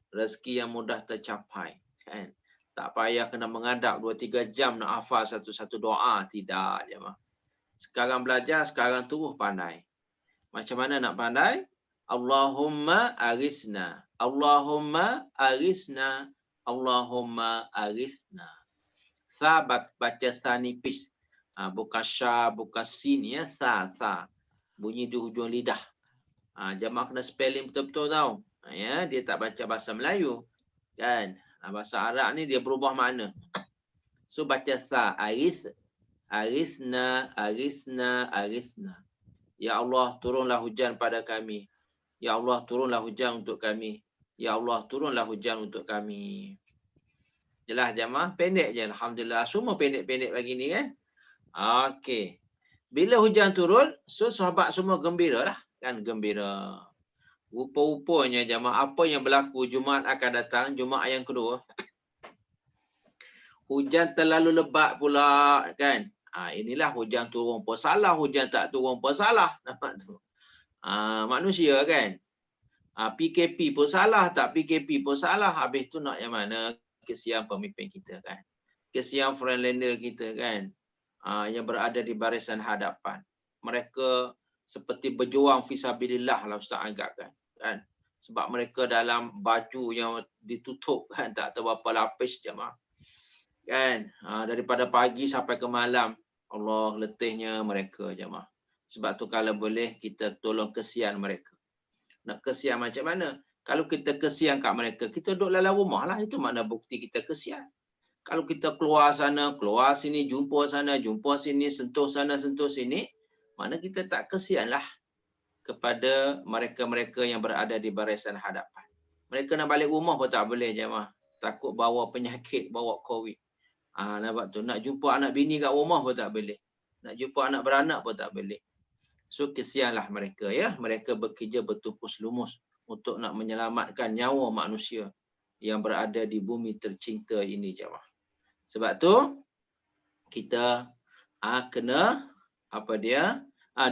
Rezeki yang mudah tercapai. Kan? Tak payah kena mengadap 2-3 jam nak hafal satu-satu doa. Tidak jemaah. Sekarang belajar, sekarang terus pandai. Macam mana nak pandai? Allahumma arisna. Allahumma arisna. Allahumma arisna. Sahabat baca sa nipis. Bukan sya, bukan sin ya, sa. Bunyi di hujung lidah. Jemaah kena spelling betul-betul tau. Ya, dia tak baca bahasa Melayu. Kan? Bahasa Arab ni dia berubah makna. So baca sa, arisna, arisna, arisna. Ya Allah, turunlah hujan pada kami. Ya Allah, turunlah hujan untuk kami. Ya Allah, turunlah hujan untuk kami. Jelas jemaah, pendek je. Alhamdulillah, semua pendek-pendek bagi ni kan. Okey. Bila hujan turun, so sahabat semua gembira lah. Kan gembira. Rupa-rupanya jemaah, apa yang berlaku Jumaat akan datang, Jumaat yang kedua. Hujan terlalu lebat pula kan. Inilah hujan turun pun salah, hujan tak turun pun salah. Nampak tu. Manusia kan. PKP pun salah, tak PKP pun salah. Habis tu nak yang mana? Kesian pemimpin kita kan. Kesian friendlander kita kan. Yang berada di barisan hadapan. Mereka seperti berjuang fisabilillah lah Ustaz anggap kan. Sebab mereka dalam baju yang ditutup kan, tak tahu berapa lapis jemaah. Kan? Daripada pagi sampai ke malam. Allah, letihnya mereka jemaah. Sebab tu kalau boleh kita tolong kesian mereka. Nak kesian macam mana? Kalau kita kesian kat mereka, kita duduk dalam rumah lah. Itu makna bukti kita kesian. Kalau kita keluar sana, keluar sini, jumpa sana, jumpa sini, sentuh sana, sentuh sini, mana kita tak kesian lah kepada mereka-mereka yang berada di barisan hadapan. Mereka nak balik rumah pun tak boleh jemaah. Takut bawa penyakit, bawa COVID. Nampak tu. Nak jumpa anak bini kat rumah pun tak boleh. Nak jumpa anak beranak pun tak boleh. So kesianlah mereka ya. Mereka bekerja bertupus lumus untuk nak menyelamatkan nyawa manusia yang berada di bumi tercinta ini jemaah. Sebab tu kita kena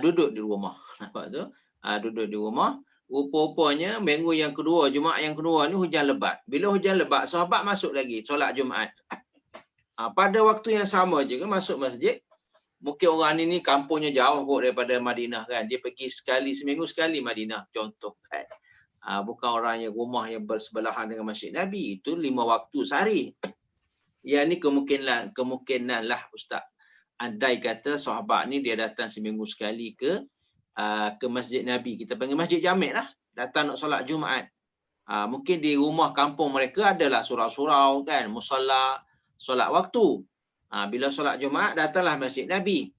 duduk di rumah. Nampak tu? Duduk di rumah Rupa-rupanya minggu yang kedua, Jumaat yang kedua ni hujan lebat. Bila hujan lebat, sahabat masuk lagi solat Jumaat. Pada waktu yang sama juga masuk masjid. Mungkin orang ni kampungnya jauh kot daripada Madinah kan. Dia pergi seminggu sekali Madinah contoh kan. Bukan orang yang rumah yang bersebelahan dengan Masjid Nabi. Itu 5 waktu sehari. Yang ni kemungkinan lah Ustaz. Andai kata sahabat ni dia datang seminggu sekali ke Masjid Nabi. Kita panggil Masjid Jamek lah. Datang nak solat Jumaat. Mungkin di rumah kampung mereka adalah surau-surau kan. Musalla, solat waktu. Bila solat Jumaat, datanglah Masjid Nabi.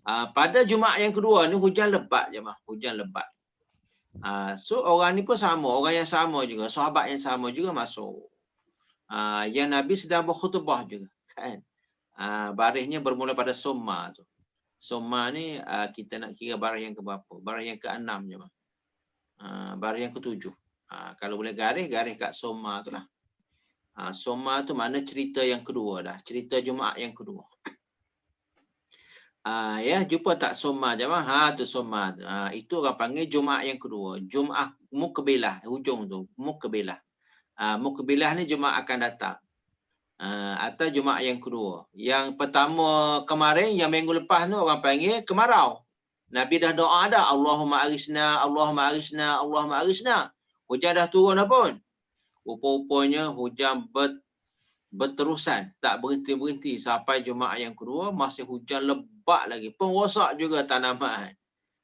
Pada Jumaat yang kedua ni hujan lebat je mah. Hujan lebat. So orang ni pun sama. Orang yang sama juga. Sahabat yang sama juga masuk. Yang Nabi sedang berkhutbah juga. Kan? Barisnya bermula pada Summa tu. Summa ni kita nak kira baris yang ke berapa? Baris yang ke-6 je mah. Baris yang ke-7. Kalau boleh garis kat Summa tu lah. Soma tu mana cerita yang kedua dah. Cerita Jumaat yang kedua. Ya, jumpa tak Soma jemaah? Tu Soma. Itu orang panggil Jumaat yang kedua. Jumaat Mukbilah, hujung tu. Mukbilah. Mukbilah ni Jumaat akan datang. Atau Jumaat yang kedua. Yang pertama kemarin, yang minggu lepas tu orang panggil kemarau. Nabi dah doa dah. Allahumma arisna, Allahumma arisna, Allahumma arisna. Hujan dah turun dah pun. Rupa-rupanya hujan berterusan, tak berhenti-berhenti sampai Jumaat yang kedua masih hujan lebat lagi. Pengosak juga tanaman.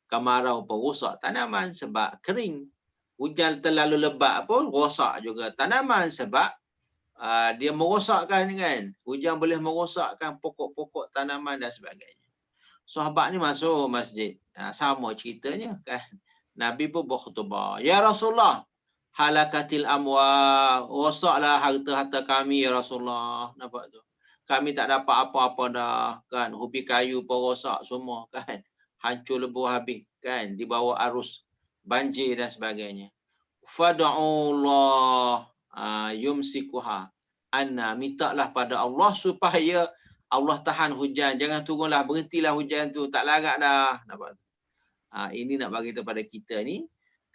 Kemarau perosak tanaman sebab kering. Hujan terlalu lebat pun rosak juga tanaman sebab dia merosakkan kan. Hujan boleh merosakkan pokok-pokok tanaman dan sebagainya. Sahabat ni masuk masjid. Sama ceritanya kan. Nabi pun berkhutbah. Ya Rasulullah, halakatil amwal, rosaklah harta-harta kami ya Rasulullah. Nampak tu? Kami tak dapat apa-apa dah kan. Hobi kayu pun rosak semua kan. Hancur lebur habis kan. Dibawa arus banjir dan sebagainya. Fad'ullah yumsikuha anna, mintalah pada Allah supaya Allah tahan hujan. Jangan turunlah, berhentilah hujan tu. Tak larat dah. Nampak tu? Ini nak bagi kepada kita ni.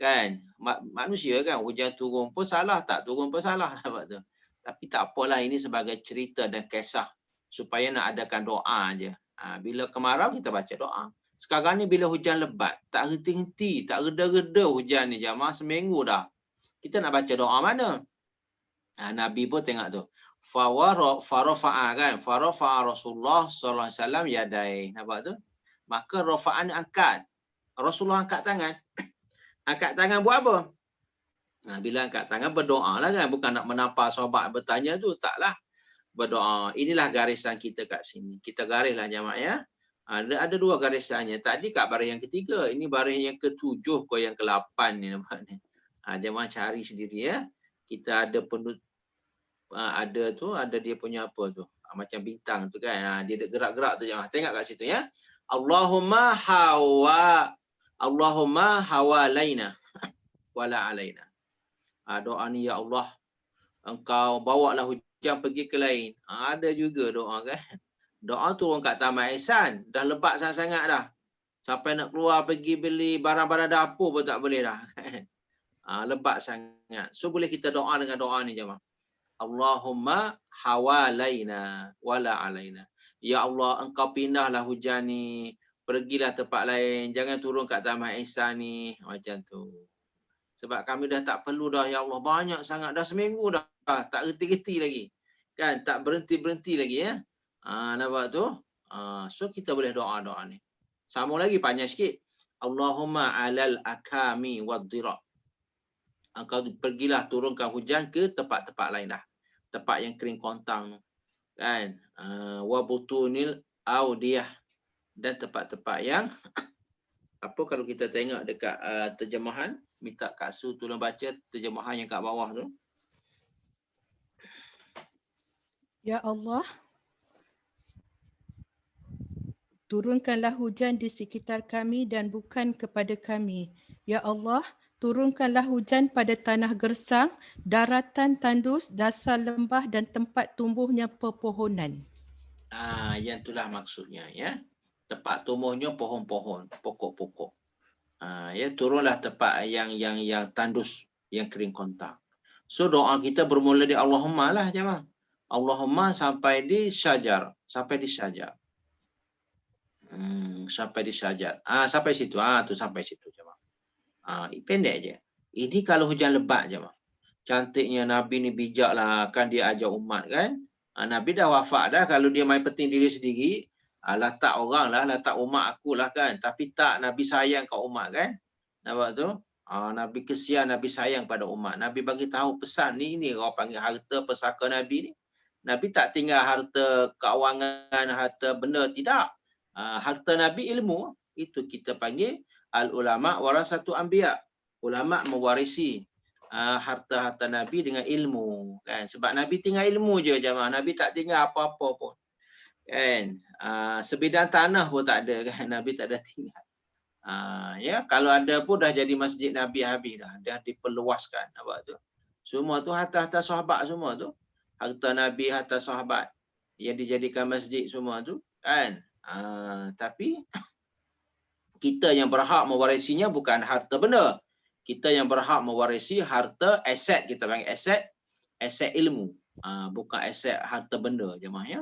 Kan manusia kan, hujan turun pun salah, tak turun pun salah. Nampak tu? Tapi tak apalah, ini sebagai cerita dan kisah supaya nak adakan doa je. Bila kemarau kita baca doa. Sekarang ni bila hujan lebat, tak henti-henti, tak reda-reda hujan ni jamaah, seminggu dah. Kita nak baca doa mana? Nabi pun tengok tu. Farafa'a kan, farafa'a Rasulullah sallallahu alaihi wasallam yadai. Nampak tu? Maka rafa'an angkat. Rasulullah angkat tangan. Angkat tangan buat apa? Bila angkat tangan berdoa lah kan. Bukan nak menampar sahabat bertanya tu. Taklah. Berdoa. Inilah garisan kita kat sini. Kita garislah jamaah ya. Ada 2 garisannya. Tadi kat baris yang ketiga. Ini baris yang ke-7 ke yang ke-8 ni. Nampak ni. Jamaah cari sendiri ya. Kita ada ada dia punya apa tu. Macam bintang tu kan. Dia gerak-gerak tu jamaah. Tengok kat situ ya. Allahumma hawalaina wala alaina. Doa ni ya Allah, engkau bawalah hujan pergi ke lain. Ada juga doa kan. Doa tu orang kat Taman Ihsan dah lebat sangat-sangat dah. Sampai nak keluar pergi beli barang-barang dapur pun tak boleh dah. Lebat sangat. So boleh kita doa dengan doa ni jemaah. Allahumma hawalaina wala alaina. Ya Allah, engkau pindahlah hujan ni. Pergilah tempat lain. Jangan turun kat Taman Ihsan ni. Macam tu. Sebab kami dah tak perlu dah. Ya Allah, banyak sangat. Dah seminggu dah. Tak reti-reti lagi. Kan? Tak berhenti-berhenti lagi ya. Nampak tu? So kita boleh doa-doa ni. Sama lagi panjang sikit. Allahumma alal akami wadhira. Engkau pergilah turunkan hujan ke tempat-tempat lain dah. Tempat yang kering kontang. Kan? Wabutunil audiyah. Dan tempat-tempat yang apa kalau kita tengok dekat terjemahan, minta Kak Su tolong baca terjemahan yang kat bawah tu. Ya Allah, turunkanlah hujan di sekitar kami dan bukan kepada kami. Ya Allah, turunkanlah hujan pada tanah gersang, daratan tandus, dasar lembah dan tempat tumbuhnya pepohonan. Yang itulah maksudnya ya. Tempat tumbuhnya pohon-pohon, pokok-pokok. Ya, turunlah tempat yang tandus, yang kering kontak. So doa kita bermula di Allahumma lah jemaah. Allahumma sampai di syajar, sampai di syajar. Sampai di syajar. Sampai situ. Tu sampai situ jemaah. Pendek je. Ini kalau hujan lebat jemaah. Cantiknya Nabi ni bijak lah, kan dia ajar umat kan. Nabi dah wafat dah, kalau dia main penting diri sendiri, letak orang lah, letak umat aku lah kan. Tapi tak, Nabi sayang kat umat kan. Nampak tu? Nabi kesian, Nabi sayang pada umat. Nabi bagi tahu pesan ni orang panggil harta pesaka Nabi ni. Nabi tak tinggal harta keuangan, harta benda, tidak. Harta Nabi ilmu. Itu kita panggil al-ulama warasatu anbiya. Ulama mewarisi harta-harta Nabi dengan ilmu kan, sebab Nabi tinggal ilmu je jemaah, Nabi tak tinggal apa-apa pun kan. Sebidang tanah pun tak ada kan, Nabi tak ada tinggal. Ya, kalau ada pun dah jadi masjid Nabi habis dah diperluaskan. Nampak tu, semua tu harta-harta sahabat, semua tu harta Nabi, harta sahabat yang dijadikan masjid semua tu kan. Tapi kita yang berhak mewarisinya bukan harta benda. Kita yang berhak mewarisi harta, aset, kita panggil aset ilmu. Bukan aset harta benda jemaah ya.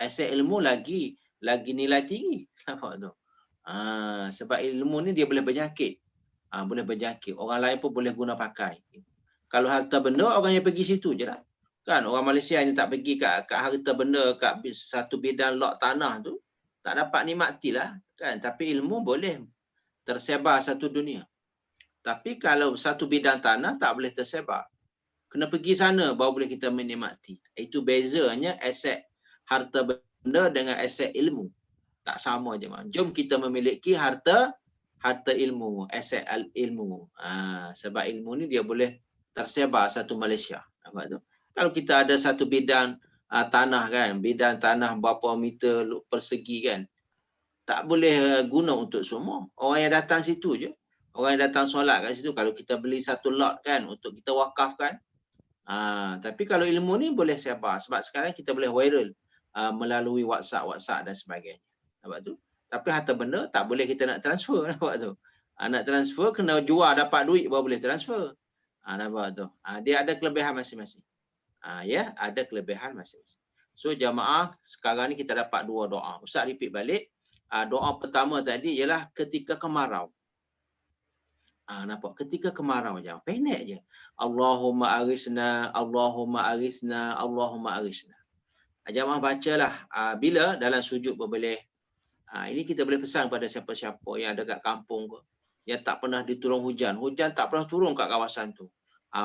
Aset ilmu lagi nilai tinggi. Nampak tu? Sebab ilmu ni dia boleh berjangkit. Boleh berjangkit. Orang lain pun boleh guna pakai. Kalau harta benda, orang yang pergi situ je lah. Kan orang Malaysia yang tak pergi kat harta benda, kat satu bidang lot tanah tu, tak dapat nikmati lah. Kan? Tapi ilmu boleh tersebar satu dunia. Tapi kalau satu bidang tanah tak boleh tersebar. Kena pergi sana baru boleh kita menikmati. Itu bezanya aset harta benda dengan aset ilmu. Tak sama je. Jom kita memiliki harta ilmu, aset ilmu. Sebab ilmu ni dia boleh tersebar satu Malaysia. Nampak tu? Kalau kita ada satu bidang tanah kan, bidang tanah berapa meter persegi kan, tak boleh guna untuk semua. Orang yang datang situ je. Orang yang datang solat kat situ, kalau kita beli satu lot kan untuk kita wakafkan. Tapi kalau ilmu ni boleh sebar, sebab sekarang kita boleh viral melalui WhatsApp dan sebagainya. Nampak tu? Tapi harta benda tak boleh kita nak transfer. Nampak tu? Nak transfer kena jual dapat duit baru boleh transfer. Nampak tu? Dia ada kelebihan masing-masing. Ya, ada kelebihan masing-masing. So jamaah, sekarang ni kita dapat dua doa. Ustaz repeat balik. Doa pertama tadi ialah ketika kemarau. Nampak? Ketika kemarau je. Pendek je. Allahumma arisna, Allahumma arisna, Allahumma arisna. Jamaah bacalah. Bila dalam sujud boleh. Ini kita boleh pesan pada siapa-siapa yang ada kat kampung ke, yang tak pernah diturun hujan. Hujan tak pernah turun kat kawasan tu.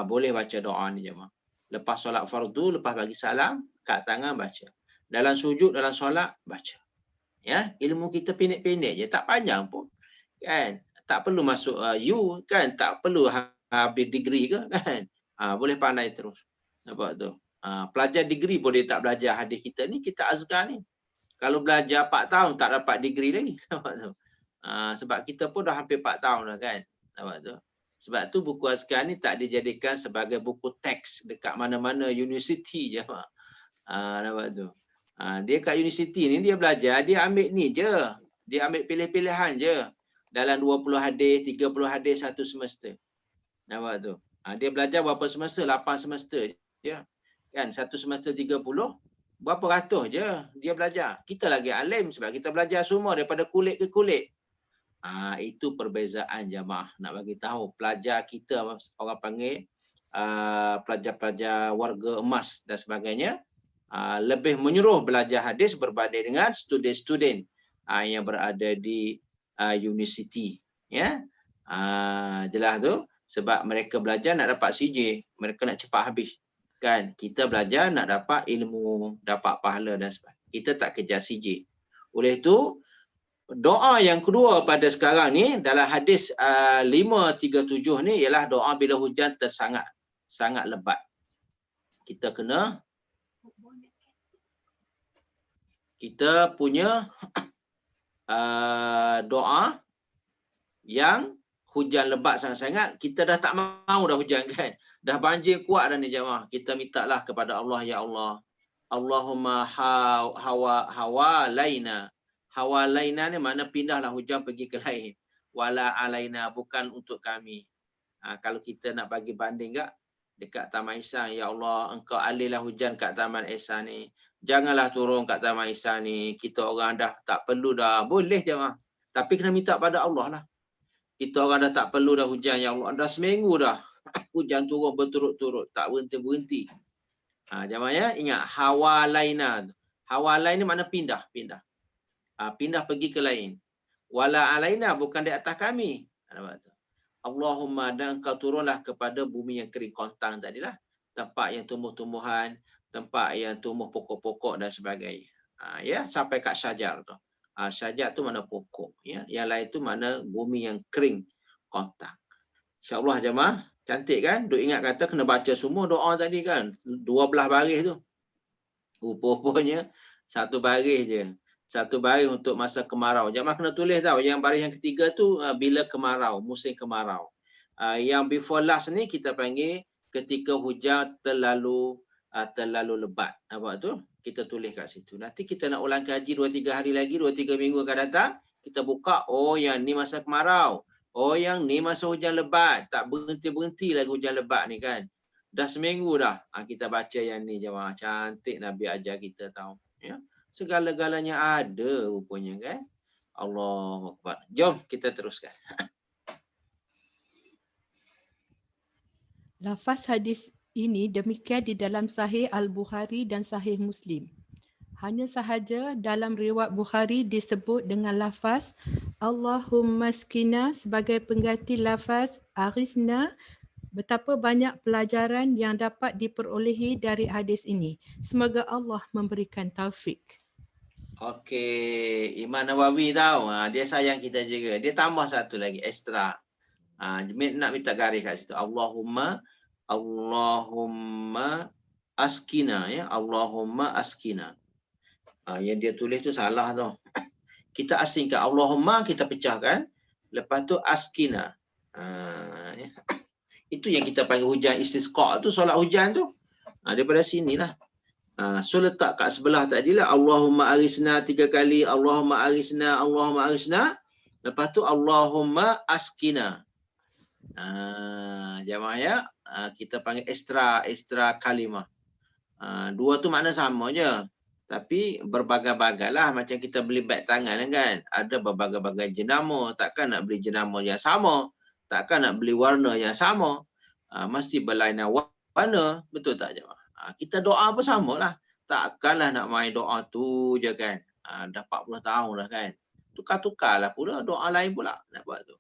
Boleh baca doa ni jemaah. Lepas solat fardu, lepas bagi salam, kat tangan baca. Dalam sujud, dalam solat, baca. Ya, ilmu kita pendek-pendek je, tak panjang pun. Kan? Tak perlu masuk U kan, tak perlu habis degree ke kan. Boleh pandai terus. Nampak tu? Pelajar degree boleh tak belajar hadis kita ni, kita azkar ni. Kalau belajar 4 tahun tak dapat degree lagi. Nampak tu? Sebab kita pun dah hampir 4 tahun dah kan. Nampak tu? Sebab tu buku azkar ni tak dijadikan sebagai buku teks dekat mana-mana universiti je. Nampak tu? Dia kat universiti ni dia belajar, dia ambil ni je. Dia ambil pilih-pilihan je. Dalam 20 hadis, 30 hadis satu semester. Nampak tu? Dia belajar berapa semester? 8 semester je. Kan? Satu semester 30, berapa ratus je dia belajar. Kita lagi alim sebab kita belajar semua daripada kulit ke kulit. Itu perbezaan jamaah. Nak bagi tahu pelajar kita, orang panggil pelajar-pelajar warga emas dan sebagainya, lebih menyuruh belajar hadis berbanding dengan student-student yang berada di universiti, ya. Jelas tu, sebab mereka belajar nak dapat CJ, mereka nak cepat habis kan. Kita belajar nak dapat ilmu, dapat pahala dan sebagainya. Kita tak kejar CJ. Oleh itu, doa yang kedua pada sekarang ni dalam hadis 537 ni ialah doa bila hujan sangat lebat. Kita punya doa yang hujan lebat sangat-sangat, kita dah tak mau dah hujan kan. Dah banjir kuat dah ni jemaah. Kita mintalah kepada Allah, ya Allah. Allahumma hawalaina. Hawalaina ni makna pindahlah hujan pergi ke lain. wala alaina, bukan untuk kami. Kalau kita nak bagi banding dekat Taman Ihsan, ya Allah, engkau alihlah hujan kat Taman Ihsan ni. Janganlah turun kat Taman Ihsan ni. Kita orang dah tak perlu dah. Boleh je mah. Tapi kena minta pada Allah lah. Kita orang dah tak perlu dah hujan, ya Allah. Dah seminggu dah. Hujan turun berturut-turut. Tak berhenti-berhenti. Jemaah ya, ingat hawalaina. Hawalaina ni makna pindah. Pindah pergi ke lain. Wala alaina, bukan di atas kami. Allahumma, dan engkau turunlah kepada bumi yang kering kontang tadilah. Tempat yang tumbuh-tumbuhan, tempat yang tumbuh pokok-pokok dan sebagainya. Ya, sampai kat syajar tu. Syajar tu mana pokok. Ya. Yang lain tu mana bumi yang kering kontang. InsyaAllah jemaah. Cantik kan? Duk ingat kata kena baca semua doa tadi kan. 12 baris tu. Rupa-rupanya satu baris je. Satu baris untuk masa kemarau. Jemaah kena tulis tau. Yang baris yang ketiga tu bila kemarau. Musim kemarau. Yang before last ni kita panggil ketika hujan terlalu lebat. Nampak tu? Kita tulis kat situ. Nanti kita nak ulang kaji 2-3 hari lagi. 2-3 minggu akan datang. Kita buka. Oh yang ni masa kemarau. Oh yang ni masa hujan lebat. Tak berhenti-berhenti lagi hujan lebat ni kan. Dah seminggu dah. Kita baca yang ni jemaah. Cantik Nabi ajar kita tahu. Ya. Segala-galanya ada rupanya kan. Allahu Akbar. Jom kita teruskan. Lafaz hadis ini demikian di dalam Sahih Al-Bukhari dan Sahih Muslim. Hanya sahaja dalam riwayat Bukhari disebut dengan lafaz Allahumma skina sebagai pengganti lafaz aghithna. Betapa banyak pelajaran yang dapat diperolehi dari hadis ini. Semoga Allah memberikan taufik. Okey, Imam Nawawi tahu, dia sayang kita juga. Dia tambah satu lagi extra. Nak minta garis kat situ. Allahumma askina ya. Allahumma askina. Yang dia tulis tu salah tu. Kita asingkan Allahumma, kita pecahkan. Lepas tu askina. Ya. Itu yang kita panggil hujan istisqa tu, solat hujan tu. Daripada sinilah. So letak kat sebelah tadilah Allahumma arisna 3 kali, Allahumma arisna, Allahumma arisna. Lepas tu Allahumma askina. Jemaah ya, kita panggil extra kalimah. Dua tu makna sama je. Tapi berbagai-bagai lah. Macam kita beli beg tangan kan. Ada berbagai-bagai jenama. Takkan nak beli jenama yang sama. Takkan nak beli warna yang sama. Mesti berlainan warna. Betul tak jemaah? Kita doa pun sama lah. Takkanlah nak main doa tu je kan. Dah 40 tahun lah kan. Tukar-tukar lah pula. Doa lain pula nak buat tu.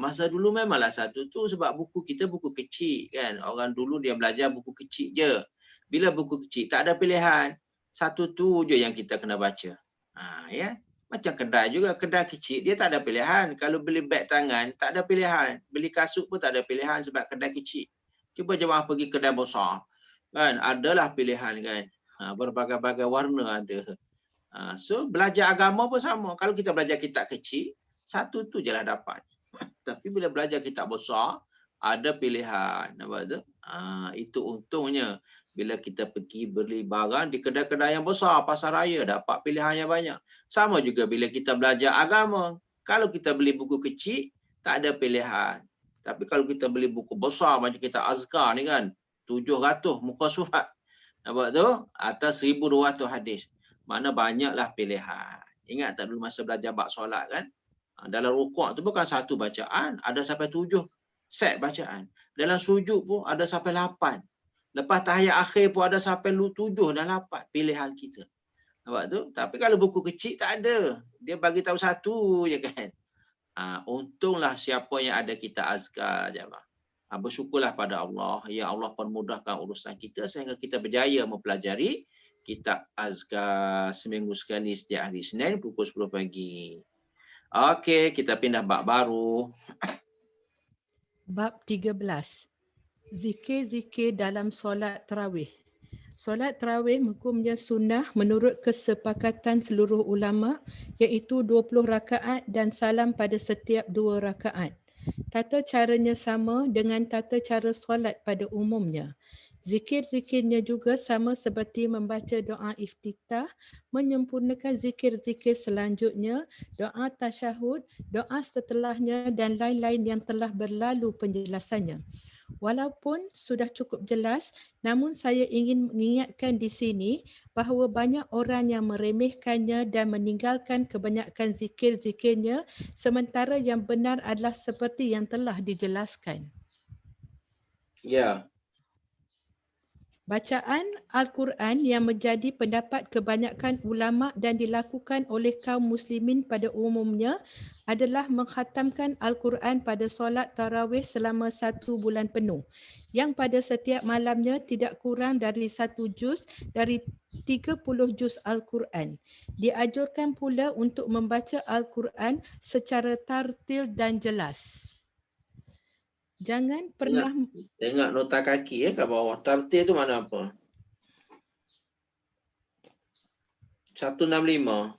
Masa dulu memanglah satu tu sebab buku kita buku kecil kan. Orang dulu dia belajar buku kecil je. Bila buku kecil tak ada pilihan. Satu tu je yang kita kena baca. Ya. Macam kedai juga. Kedai kecil dia tak ada pilihan. Kalau beli beg tangan tak ada pilihan. Beli kasut pun tak ada pilihan sebab kedai kecil. Cuba jemaah pergi kedai besar. Kan adalah pilihan kan. Berbagai-bagai warna ada. So belajar agama pun sama. Kalau kita belajar kitab kecil, satu tu je lah dapat. Tapi bila belajar kitab besar, ada pilihan. Nampak tu? Itu untungnya. Bila kita pergi beli barang di kedai-kedai yang besar, pasar raya, dapat pilihan yang banyak. Sama juga bila kita belajar agama. Kalau kita beli buku kecil, tak ada pilihan. Tapi kalau kita beli buku besar, macam kita Azkar ni kan, 700 muka surat. Nampak tu? Atas 1200 hadis. Mana banyaklah pilihan. Ingat tak dulu masa belajar bab solat kan? Dalam rukuk tu bukan satu bacaan. Ada sampai 7 set bacaan. Dalam sujud pun ada sampai 8. Lepas tahiyat akhir pun ada sampai 7 dan 8 pilihan kita. Nampak tu? Tapi kalau buku kecil tak ada. Dia bagi tahu satu je kan. Untunglah siapa yang ada kita azkar jemaah. Bersyukurlah pada Allah. Ya Allah permudahkan urusan kita sehingga kita berjaya mempelajari kitab azkar seminggu sekali setiap hari Senin pukul 10 pagi. Okey, kita pindah bab baru. Bab 13. Zikir-zikir dalam solat tarawih. Solat tarawih hukumnya sunnah menurut kesepakatan seluruh ulama iaitu 20 rakaat dan salam pada setiap 2 rakaat. Tata caranya sama dengan tata cara solat pada umumnya. Zikir-zikirnya juga sama seperti membaca doa iftitah, menyempurnakan zikir-zikir selanjutnya, doa tasyahud, doa setelahnya dan lain-lain yang telah berlalu penjelasannya. Walaupun sudah cukup jelas, namun saya ingin mengingatkan di sini bahawa banyak orang yang meremehkannya dan meninggalkan kebanyakan zikir-zikirnya, sementara yang benar adalah seperti yang telah dijelaskan. Ya. Bacaan Al-Quran yang menjadi pendapat kebanyakan ulama dan dilakukan oleh kaum muslimin pada umumnya adalah mengkhatamkan Al-Quran pada solat tarawih selama 1 bulan penuh, yang pada setiap malamnya tidak kurang dari 1 juz dari 30 juz Al-Quran. Dianjurkan pula untuk membaca Al-Quran secara tartil dan jelas. Jangan pernah Tengok nota kaki kat bawah. Tartil tu mana apa? 165.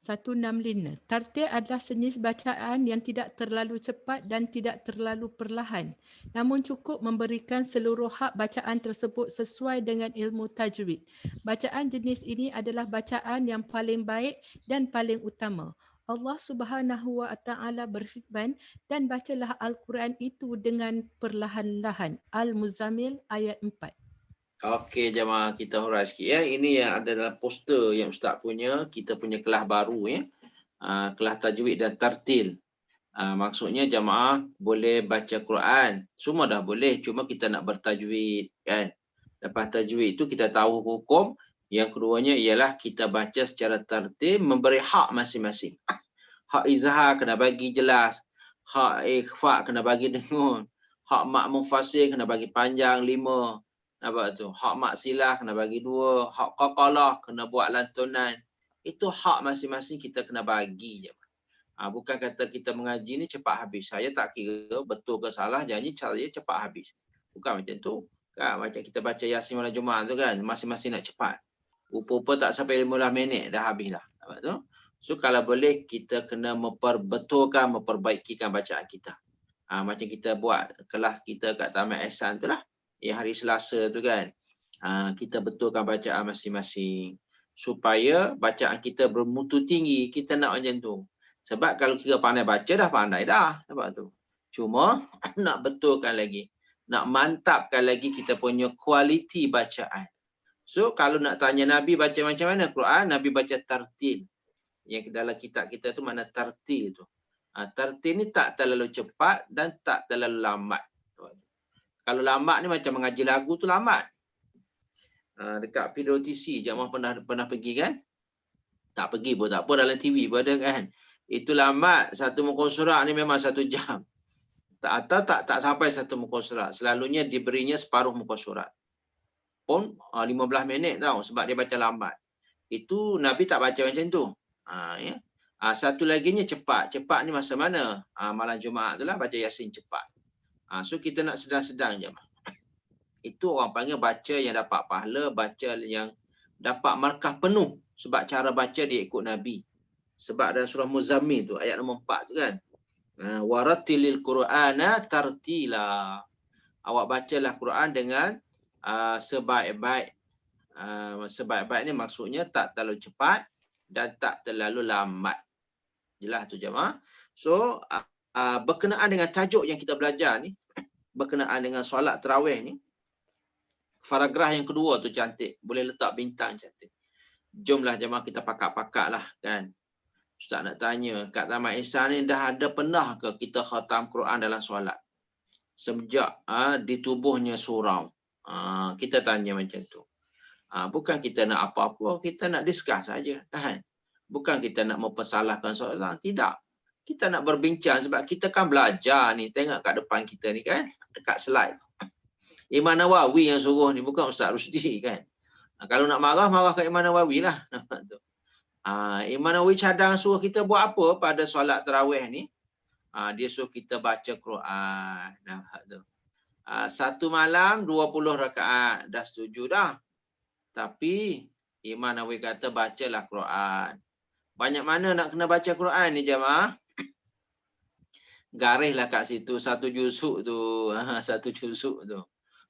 165. Tartil adalah sejenis bacaan yang tidak terlalu cepat dan tidak terlalu perlahan, namun cukup memberikan seluruh hak bacaan tersebut sesuai dengan ilmu tajwid. Bacaan jenis ini adalah bacaan yang paling baik dan paling utama. Allah Subhanahu wa Ta'ala berfirman, dan bacalah Al-Quran itu dengan perlahan-lahan. Al-Muzammil ayat 4. Okey jemaah, kita hurai sikit ya. Ini yang ada dalam poster yang Ustaz punya. Kita punya kelas baru ya. Kelas tajwid dan tartil. Maksudnya jemaah boleh baca Quran. Semua dah boleh. Cuma kita nak bertajwid kan. Lepas tajwid itu kita tahu hukum. Yang keduanya ialah kita baca secara tartil, memberi hak masing-masing. Hak izhar kena bagi jelas. Hak ikhfa kena bagi dengung. Hak mak mufassir kena bagi panjang 5. Nampak tu? Hak mak silah kena bagi 2. Hak qaqalah kena buat lantunan. Itu hak masing-masing kita kena bagi je. Bukan kata kita mengaji ni cepat habis. Saya tak kira betul ke salah, janji saya cepat habis. Bukan macam tu. Kan? Macam kita baca Yasin malam Jumaat tu kan, masing-masing nak cepat. Rupa-rupa tak sampai 15 minit dah habis dah. Nampak tu? So kalau boleh kita kena memperbetulkan, memperbaikikan bacaan kita. Macam kita buat kelas kita kat Taman Ehsan tu lah. Hari Selasa tu kan. Kita betulkan bacaan masing-masing. Supaya bacaan kita bermutu tinggi, kita nak macam tu. Sebab kalau kita pandai baca dah pandai dah. Nampak tu. Cuma nak betulkan lagi. Nak mantapkan lagi kita punya kualiti bacaan. So kalau nak tanya Nabi baca macam mana Quran, Nabi baca tartil. Yang dalam kitab kita tu mana tartil tu. Tartil ni tak terlalu cepat dan tak terlalu lambat. Kalau lambat ni macam mengaji lagu tu lambat. Dekat PWTC jemaah pernah pergi kan? Tak pergi pun tak apa, dalam TV pun ada kan. Itu lambat, satu muka surat ni memang 1 jam. Atau tak sampai 1 muka surat. Selalunya diberinya separuh muka surat. Pun 15 minit tau sebab dia baca lambat. Itu Nabi tak baca macam tu. Ya. Satu laginya cepat. Cepat ni masa mana? Malam Jumaat tu lah baca Yasin cepat. So kita nak sedang-sedang je. Itu orang panggil baca yang dapat pahala, baca yang dapat markah penuh. Sebab cara baca dia ikut Nabi. Sebab dalam surah Muzammil tu, ayat nombor 4 tu kan. Warattilil Qur'ana tartila. Awak bacalah Quran dengan sebaik-baik. Sebaik-baik ni maksudnya tak terlalu cepat dan tak terlalu lambat. Jelas tu jemaah. So, berkenaan dengan tajuk yang kita belajar ni, berkenaan dengan solat tarawih ni, paragraf yang kedua tu cantik. Boleh letak bintang cantik. Jomlah jemaah kita pakak-pakak lah kan. Ustaz nak tanya, kat Taman Ihsan ni dah ada pernah ke kita khatam Quran dalam solat? Sejak di tubuhnya surau. Kita tanya macam tu. Bukan kita nak apa-apa, kita nak discuss saja kan. Bukan kita nak mempersalahkan soalan, tidak. Kita nak berbincang sebab kita kan belajar ni. Tengok kat depan kita ni kan, dekat slide. Imam Nawawi yang suruh ni, bukan Ustaz Rusdi kan. Kalau nak marah, marah kat Imam Nawawi lah. Imam Nawawi cadang suruh kita buat apa pada solat tarawih ni? Dia suruh kita baca Quran. Satu malam 20 rakaat. Dah setuju dah. Tapi Imam Nawawi kata bacalah Quran. Banyak mana nak kena baca Quran ni jemaah? Garislah kat situ satu juzuk tu. Satu juzuk tu.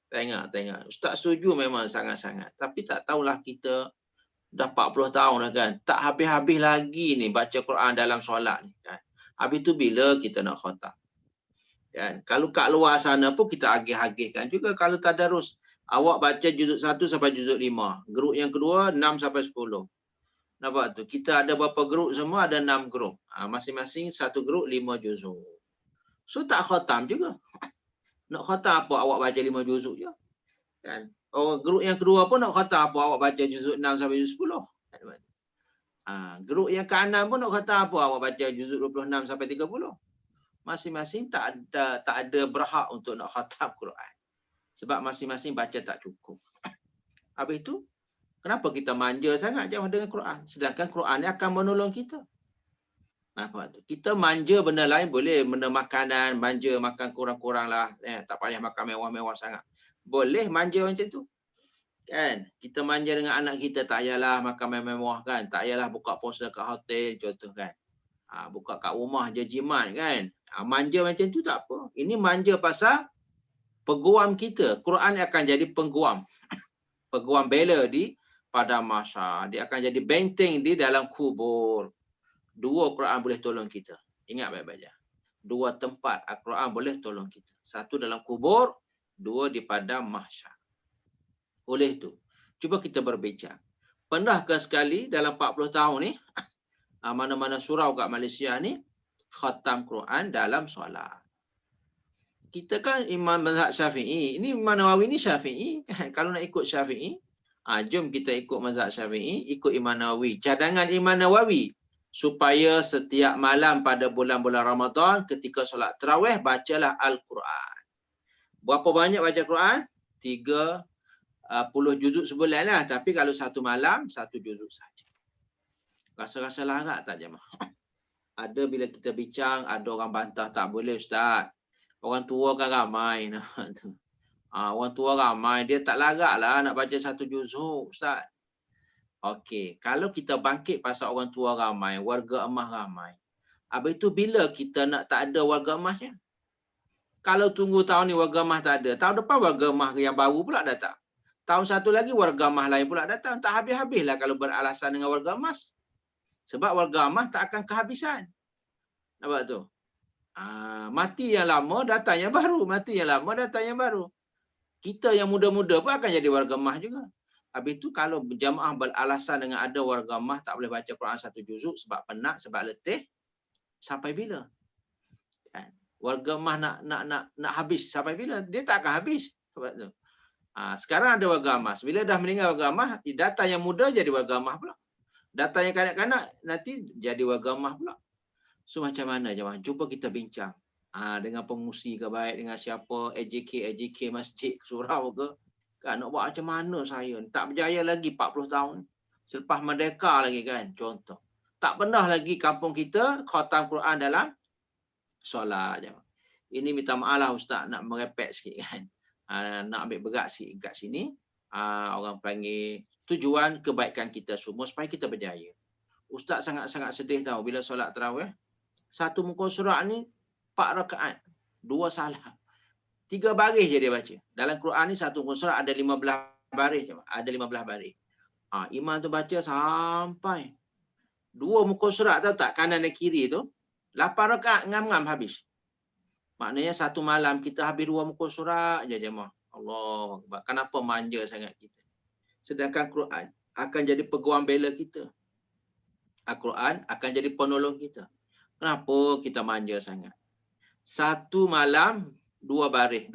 Tengok. Ustaz setuju memang sangat-sangat. Tapi tak tahulah kita dah 40 tahun dah kan. Tak habis-habis lagi ni baca Quran dalam solat ni kan. Habis tu bila kita nak khatam? Kan? Kalau kat luar sana pun kita agih-agihkan juga kalau tadarus. Awak baca juzuk 1 sampai juzuk 5. Grup yang kedua 6 sampai 10. Nampak tu? Kita ada berapa grup semua? Ada 6 grup. Masing-masing satu grup 5 juzuk. So tak khatam juga. Nak khatam apa awak baca 5 juzuk je. Kan? Oh, grup yang kedua pun nak khatam apa awak baca juzuk 6 sampai juzuk 10. Grup yang ke-6 pun nak khatam apa awak baca juzuk 26 sampai 30. Masing-masing tak ada berhak untuk nak khatam Quran. Sebab masing-masing baca tak cukup. Habis tu, kenapa kita manja sangat jauh dengan Quran? Sedangkan Quran ni akan menolong kita. Apa tu? Kita manja benda lain boleh, benda makanan, manja makan kurang-kurang lah. Tak payah makan mewah-mewah sangat. Boleh manja macam tu. Kan? Kita manja dengan anak kita, tak payahlah makan mewah kan. Tak payahlah buka puasa kat hotel, contoh kan. Buka kat rumah je jimat kan. Manja macam tu tak apa. Ini manja pasal peguam kita. Quran akan jadi pengguam. Peguam bela di pada masa. Dia akan jadi benteng di dalam kubur. Dua Quran boleh tolong kita. Ingat baik-baik. Dua tempat Al-Quran boleh tolong kita. Satu dalam kubur, dua di padang mahsyar. Oleh itu, cuba kita berbincang. Pernah ke sekali dalam 40 tahun ni, mana-mana surau kat Malaysia ni, khatam Quran dalam solat. Kita kan imam mazhab Syafi'i. Ini Imam Nawawi ni Syafi'i. Kalau nak ikut Syafi'i, jom kita ikut mazhab Syafi'i, ikut Imam Nawawi. Cadangan Imam Nawawi. Supaya setiap malam pada bulan-bulan Ramadan, ketika solat tarawih, bacalah Al-Quran. Berapa banyak baca Quran? 30 juzuk sebulan lah. Tapi kalau satu malam, 1 juzuk saja. Rasa-rasa larat tak jemaah? Ada bila kita bincang, ada orang bantah tak boleh Ustaz. Orang tua kan ramai. Orang tua ramai. Dia tak larat lah nak baca 1 juzuk Ustaz. Okey, kalau kita bangkit pasal orang tua ramai, warga emas ramai. Habis itu bila kita nak tak ada warga emasnya? Kalau tunggu tahun ni warga emas tak ada, tahun depan warga emas yang baru pula datang. Tahun satu lagi warga emas lain pula datang. Tak habis-habislah kalau beralasan dengan warga emas. Sebab warga emas tak akan kehabisan. Nampak tu? Mati yang lama, datang yang baru. Mati yang lama, datang yang baru. Kita yang muda-muda pun akan jadi warga emas juga. Habis tu kalau jamaah beralasan dengan ada warga emas tak boleh baca Quran 1 juzuk sebab penat, sebab letih, sampai bila? Kan? Warga emas nak habis sampai bila? Dia tak akan habis. Sebab tu. Sekarang ada warga emas. Bila dah meninggal warga emas, data yang muda jadi warga emas pula. Data yang kanak-kanak nanti jadi warga emas pula. So macam mana jemaah? Cuba kita bincang. Dengan pengusi ke baik, dengan siapa, AJK masjid, surau ke. Kan, nak buat macam mana saya? Tak berjaya lagi 40 tahun. Selepas merdeka lagi kan, contoh. Tak pernah lagi kampung kita khatam Quran dalam solat. Ini minta maaf lah Ustaz nak merepek sikit kan. Nak ambil berat sikit kat sini. Orang panggil tujuan kebaikan kita semua supaya kita berjaya. Ustaz sangat-sangat sedih tahu bila solat tarawih. Satu muka surat ni 4 rakaat. 2 salah. 3 baris je dia baca. Dalam Quran ni satu muka surat ada 15 baris. Ada 15 baris. Imam tu baca sampai 2 muka surat tahu tak? Kanan dan kiri tu. 8 rakaat ngam-ngam habis. Maknanya satu malam kita habis 2 muka surat je jemaah. Allah. Kenapa manja sangat kita? Sedangkan Quran akan jadi peguam bela kita. Al-Quran akan jadi penolong kita. Kenapa kita manja sangat? Satu malam 2 baris.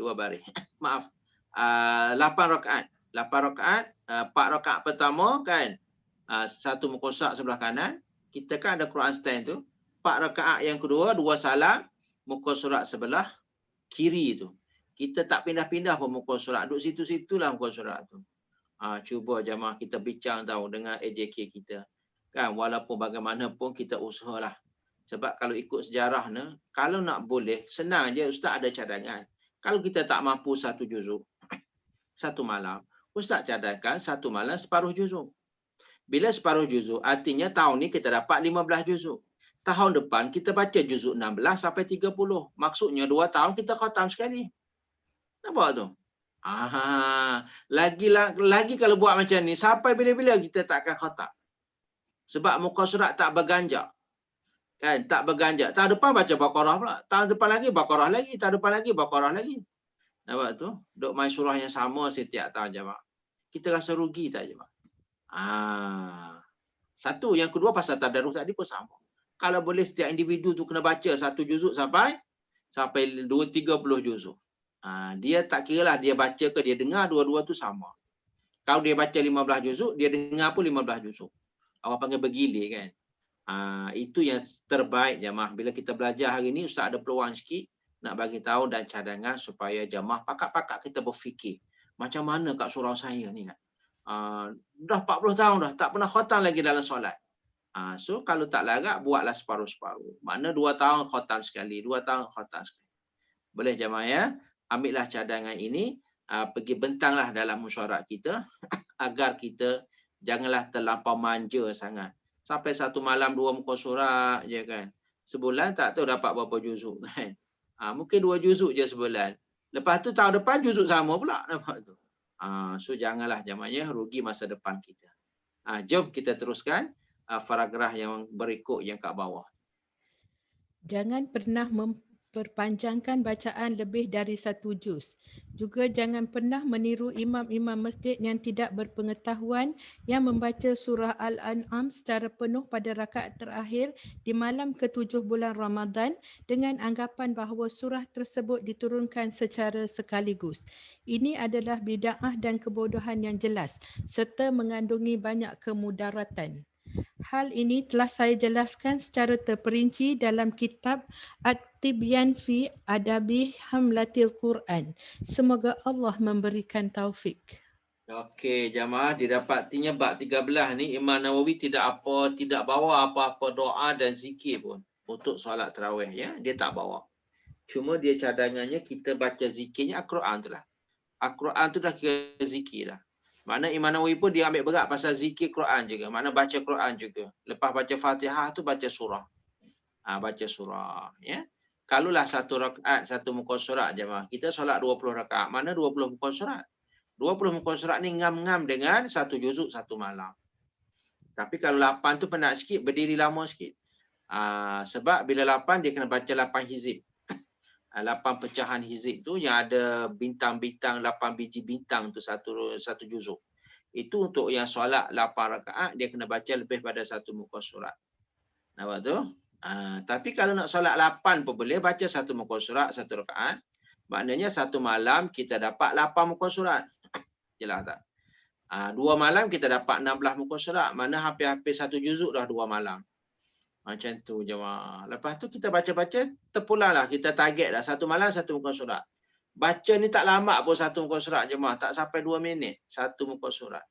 Maaf. 8 rakaat. 8 rakaat. 4 rakaat pertama kan. Satu muka surat sebelah kanan. Kita kan ada Quran stand tu. 4 rakaat yang kedua, 2 salam. Muka surat sebelah kiri tu. Kita tak pindah-pindah pun muka surat. Duduk situ-situlah muka surat tu. Cuba jemaah kita bincang tahu dengan AJK kita. Kan, walaupun bagaimanapun kita usahalah. Sebab kalau ikut sejarah ni, kalau nak boleh, senang je Ustaz ada cadangan. Kalau kita tak mampu 1 juzuk, 1 malam, Ustaz cadangkan 1 malam separuh juzuk. Bila separuh juzuk, artinya tahun ni kita dapat 15 juzuk. Tahun depan kita baca juzuk 16 sampai 30. Maksudnya 2 tahun kita khatam sekali. Nampak tu? Lagi kalau buat macam ni, sampai bila-bila kita tak akan khatam. Sebab muka surat tak berganjak. Kan? Tak berganjak. Tahun depan baca Baqarah pula. Tahun depan lagi Baqarah lagi. Tahun depan lagi Baqarah lagi. Nampak tu? Duk main surah yang sama setiap tahun jemaah. Kita rasa rugi tak jemaah? Satu. Yang kedua pasal tadarus tadi pun sama. Kalau boleh setiap individu tu kena baca 1 juzuk sampai 2-30 juzuk. Dia tak kira lah dia baca ke dia dengar, dua-dua tu sama. Kalau dia baca 15 juzuk, dia dengar pun 15 juzuk. Orang panggil bergilir kan. Itu yang terbaik jemaah. Bila kita belajar hari ni, Ustaz ada peluang sikit nak bagi tahu dan cadangan supaya jemaah pakat-pakat kita berfikir. Macam mana kat surau saya ni kan. Dah 40 tahun dah, tak pernah khatam lagi dalam solat. So kalau tak larat, buatlah separuh-separuh. Makna 2 tahun khatam sekali, 2 tahun khatam sekali. Boleh jemaah ya? Ambillah cadangan ini, pergi bentanglah dalam mesyuarat kita agar kita janganlah terlampau manja sangat. Sampai satu malam 2 muka surat je kan. Sebulan tak tahu dapat berapa juzuk kan. Mungkin 2 juzuk je sebulan. Lepas tu tahun depan juzuk sama pula. Nampak tu. So janganlah jemaah rugi masa depan kita. Jom kita teruskan paragraf yang berikut yang kat bawah. Jangan pernah memperpanjangkan bacaan lebih dari 1 juz. Juga jangan pernah meniru imam-imam masjid yang tidak berpengetahuan yang membaca surah Al-An'am secara penuh pada rakaat terakhir di malam ke-7 bulan Ramadan dengan anggapan bahawa surah tersebut diturunkan secara sekaligus. Ini adalah bid'ah dan kebodohan yang jelas serta mengandungi banyak kemudaratan. Hal ini telah saya jelaskan secara terperinci dalam kitab At-Tibyan fi Adabi Hamlatil Quran. Semoga Allah memberikan taufik. Okey, jamaah didapatinya bab 13 ni Imam Nawawi tidak bawa apa-apa doa dan zikir pun untuk solat tarawih ya. Dia tak bawa. Cuma dia cadangannya kita baca zikirnya Al-Quran tu lah. Al-Quran tu dah kira zikir lah. Makna Imam Nawawi pun dia ambil berat pasal zikir Quran juga. Makna baca Quran juga. Lepas baca Fatihah tu baca surah. Baca surah. Ya. Kalulah 1 rakaat, 1 muka surat jemaah. Kita solat 20 rakaat. Mana 20 muka surat? 20 muka surat ni ngam-ngam dengan 1 juzuk 1 malam. Tapi kalau 8 tu penat sikit, berdiri lama sikit. Sebab bila 8 dia kena baca 8 hizib. 8 pecahan hizib tu yang ada bintang-bintang, 8 biji bintang tu satu juzuk. Itu untuk yang solat 8 rakaat dia kena baca lebih pada 1 muka surat. Nampak tu? Tapi kalau nak solat 8 pun boleh baca 1 muka surat 1 rakaat. Maknanya 1 malam kita dapat 8 muka surat. Jelas tak? 2 malam kita dapat 16 muka surat. Mana hampir-hampir 1 juzuk dah 2 malam. Macam tu jemaah. Lepas tu kita baca-baca, terpulanglah. Kita target dah 1 malam 1 muka surat. Baca ni tak lama pun 1 muka surat jemaah. Tak sampai 2 minit 1 muka surat.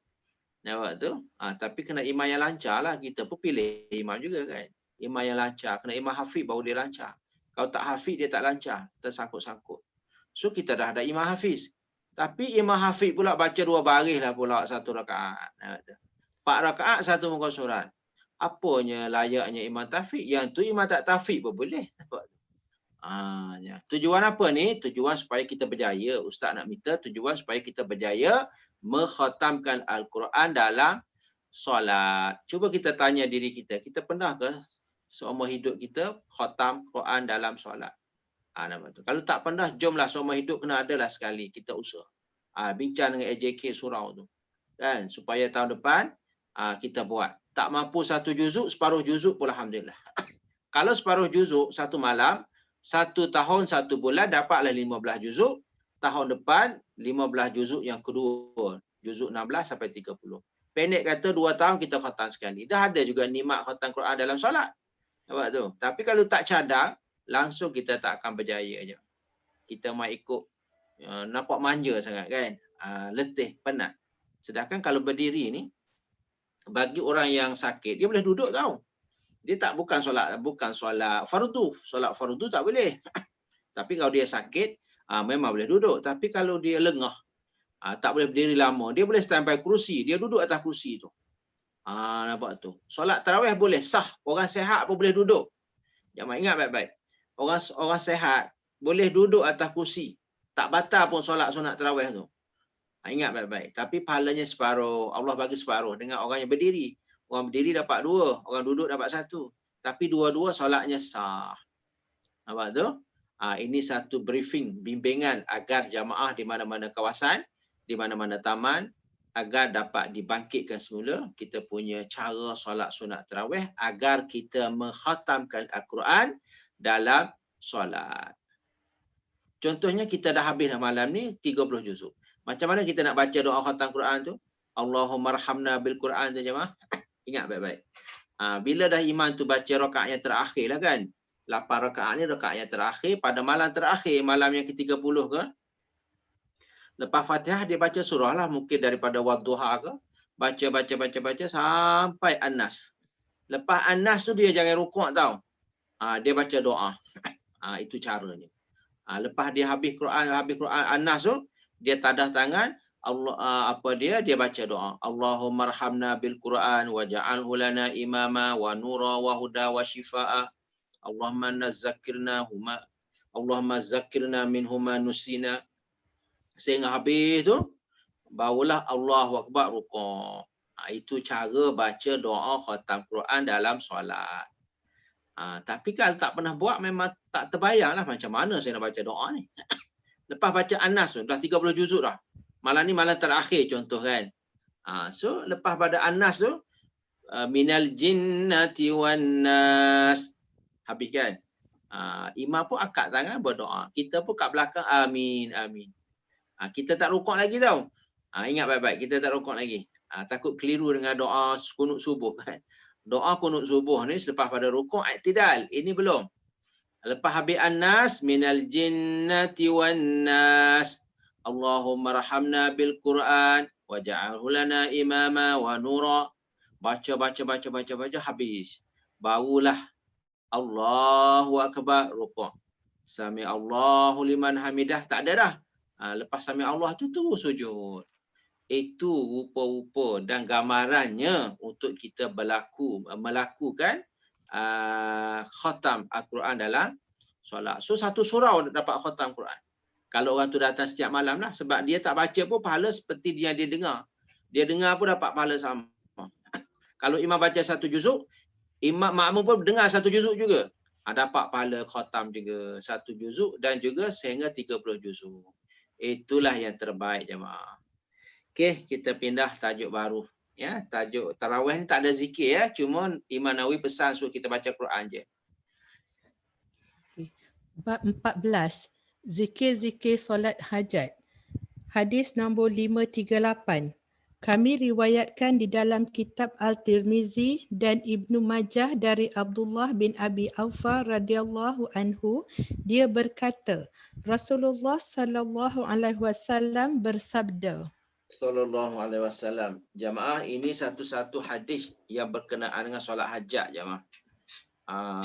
Nampak tu? Tapi kena imam yang lancar lah. Kita pun pilih imam juga kan. Imam yang lancar. Kena imam hafiz baru dia lancar. Kalau tak hafiz dia tak lancar. Tersangkut-sangkut. So kita dah ada imam hafiz. Tapi imam hafiz pula baca 2 baris lah pula 1 rakaat. 4 rakaat 1 muka surat. Apanya layaknya imam tafiq? Yang tu imam tak tafiq pun boleh. Tujuan apa ni? Tujuan supaya kita berjaya. Ustaz nak minta tujuan supaya kita berjaya mengkhatamkan Al-Quran dalam solat. Cuba kita tanya diri kita. Kita pernah ke seumur hidup kita khatam Quran dalam solat? Kalau tak pernah, jomlah seumur hidup kena adalah sekali. Kita usaha. Bincang dengan AJK surau tu. Kan? Supaya tahun depan kita buat. Tak mampu 1 juzuk, separuh juzuk pun alhamdulillah. Kalau separuh juzuk 1 malam, 1 tahun 1 bulan dapatlah 15 juzuk. Tahun depan 15 juzuk yang kedua. Juzuk 16 sampai 30. Pendek kata 2 tahun kita khatam sekali. Dah ada juga nikmat khatam Quran dalam solat. Nampak tu? Tapi kalau tak cadang, langsung kita tak akan berjaya je. Kita mau ikut nampak manja sangat kan. Letih, penat. Sedangkan kalau berdiri ni, bagi orang yang sakit, dia boleh duduk tau. Dia bukan solat fardu. Solat fardu tak boleh. Tapi kalau dia sakit, memang boleh duduk. Tapi kalau dia lengah, tak boleh berdiri lama, dia boleh standby kerusi. Dia duduk atas kerusi tu. Nampak tu. Solat tarawih boleh sah. Orang sihat pun boleh duduk. Jangan ingat baik-baik. Orang sihat boleh duduk atas kursi. Tak batal pun solat sunat tarawih tu. Ingat baik-baik. Tapi pahalanya separuh. Allah bagi separuh. Dengan orang yang berdiri. Orang berdiri dapat 2. Orang duduk dapat 1. Tapi dua-dua solatnya sah. Nampak tu? Ini satu briefing, bimbingan agar jamaah di mana-mana kawasan, di mana-mana taman, agar dapat dibangkitkan semula kita punya cara solat sunat tarawih agar kita mengkhatamkan Al-Quran dalam solat. Contohnya kita dah habis malam ni 30 juzuk. Macam mana kita nak baca doa khatam Quran tu? Allahumma arhamna bil Quran tu jemaah. Ingat baik-baik. Bila dah imam tu baca rakaat yang terakhir lah kan. 8 rakaat ni rakaat yang terakhir pada malam terakhir, malam yang ke-30 ke. Lepas Fatihah dia baca surah lah, mungkin daripada Wadduha ke. Baca sampai An-Nas. Lepas An-Nas tu dia jangan rukuk tau. Dia baca doa. Itu caranya. Lepas dia habis Quran An-Nas tu, dia tadah tangan, Allah dia baca doa. Allahumma arhamna bil Quran waj'alhu lana imama wa nura wa huda wa shifaa. Allahumma zakkirna minhuma nusina. Sehingga habis tu barulah Allahu Akbar rukuk. Itu cara baca doa khatam Quran dalam solat. Tapi kalau tak pernah buat memang tak terbayanglah macam mana saya nak baca doa ni. Lepas baca An-Nas tu dah 30 juzuk dah. Malam ni malam terakhir contoh kan. So lepas pada An-Nas tu minal jinnati wan nas. Habis kan. Imam pun angkat tangan berdoa. Kita pun kat belakang amin amin. Kita tak rukuk lagi tau. Ingat baik-baik kita tak rukuk lagi. Takut keliru dengan doa kunut subuh kan. Doa kunut subuh ni selepas pada rukuk i'tidal. Ini belum. Lepas habis An-Nas minal jinnati wan nas. Allahumma rahamna bil Quran waj'alhu lana imama wa nura. Baca habis. Barulah Allahu Akbar rukuk. Sami Allahu liman hamidah. Tak ada dah. Lepas sami Allah tu terus sujud. Itu rupa-rupa dan gambarannya untuk kita melakukan khatam Al-Quran dalam solat. So satu surau dapat khatam Quran. Kalau orang tu datang setiap malam lah. Sebab dia tak baca pun pahala seperti dia dengar. Dia dengar pun dapat pahala sama. Kalau imam baca 1 juzuk, imam makmum pun dengar 1 juzuk juga. Dapat pahala khatam juga 1 juzuk dan juga sehingga 30 juzuk. Itulah yang terbaik jemaah. Okey, kita pindah tajuk baru. Ya, tajuk tarawih ni tak ada zikir ya, cuma Imam Nawawi pesan suruh kita baca Quran je. Bab 14. Zikir-zikir solat hajat. Hadis nombor 538. Kami riwayatkan di dalam kitab Al-Tirmizi dan Ibnu Majah dari Abdullah bin Abi Aufa radhiyallahu anhu, dia berkata, Rasulullah sallallahu alaihi wasallam bersabda. Sallallahu alaihi wasallam. Jamaah, ini satu-satu hadis yang berkenaan dengan solat hajat jamaah.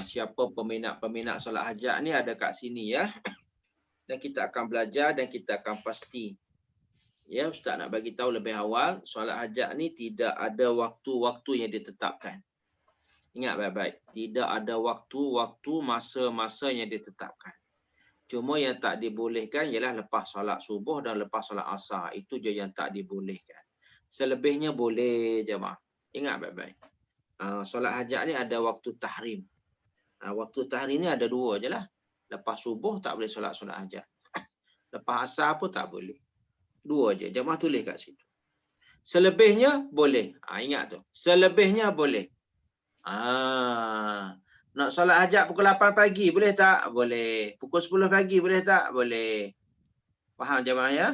Siapa peminat solat hajat ni ada kat sini ya. Dan kita akan belajar dan kita akan pasti. Ya, Ustaz nak bagi tahu lebih awal, solat hajat ni tidak ada waktu-waktu yang ditetapkan. Ingat baik-baik, tidak ada waktu-waktu masa-masa yang ditetapkan. Cuma yang tak dibolehkan ialah lepas solat subuh dan lepas solat asar. Itu je yang tak dibolehkan. Selebihnya boleh jemaah. Ingat baik-baik. Solat hajat ni ada waktu tahrim. Waktu tahrim ni ada 2 je lah. Lepas subuh tak boleh solat hajat. Lepas asar pun tak boleh. 2 je. Jemaah tulis kat situ. Selebihnya boleh. Ingat tu. Selebihnya boleh. Nak solat hajat pukul 8 pagi boleh tak? Boleh. Pukul 10 pagi boleh tak? Boleh. Faham jemaah ya?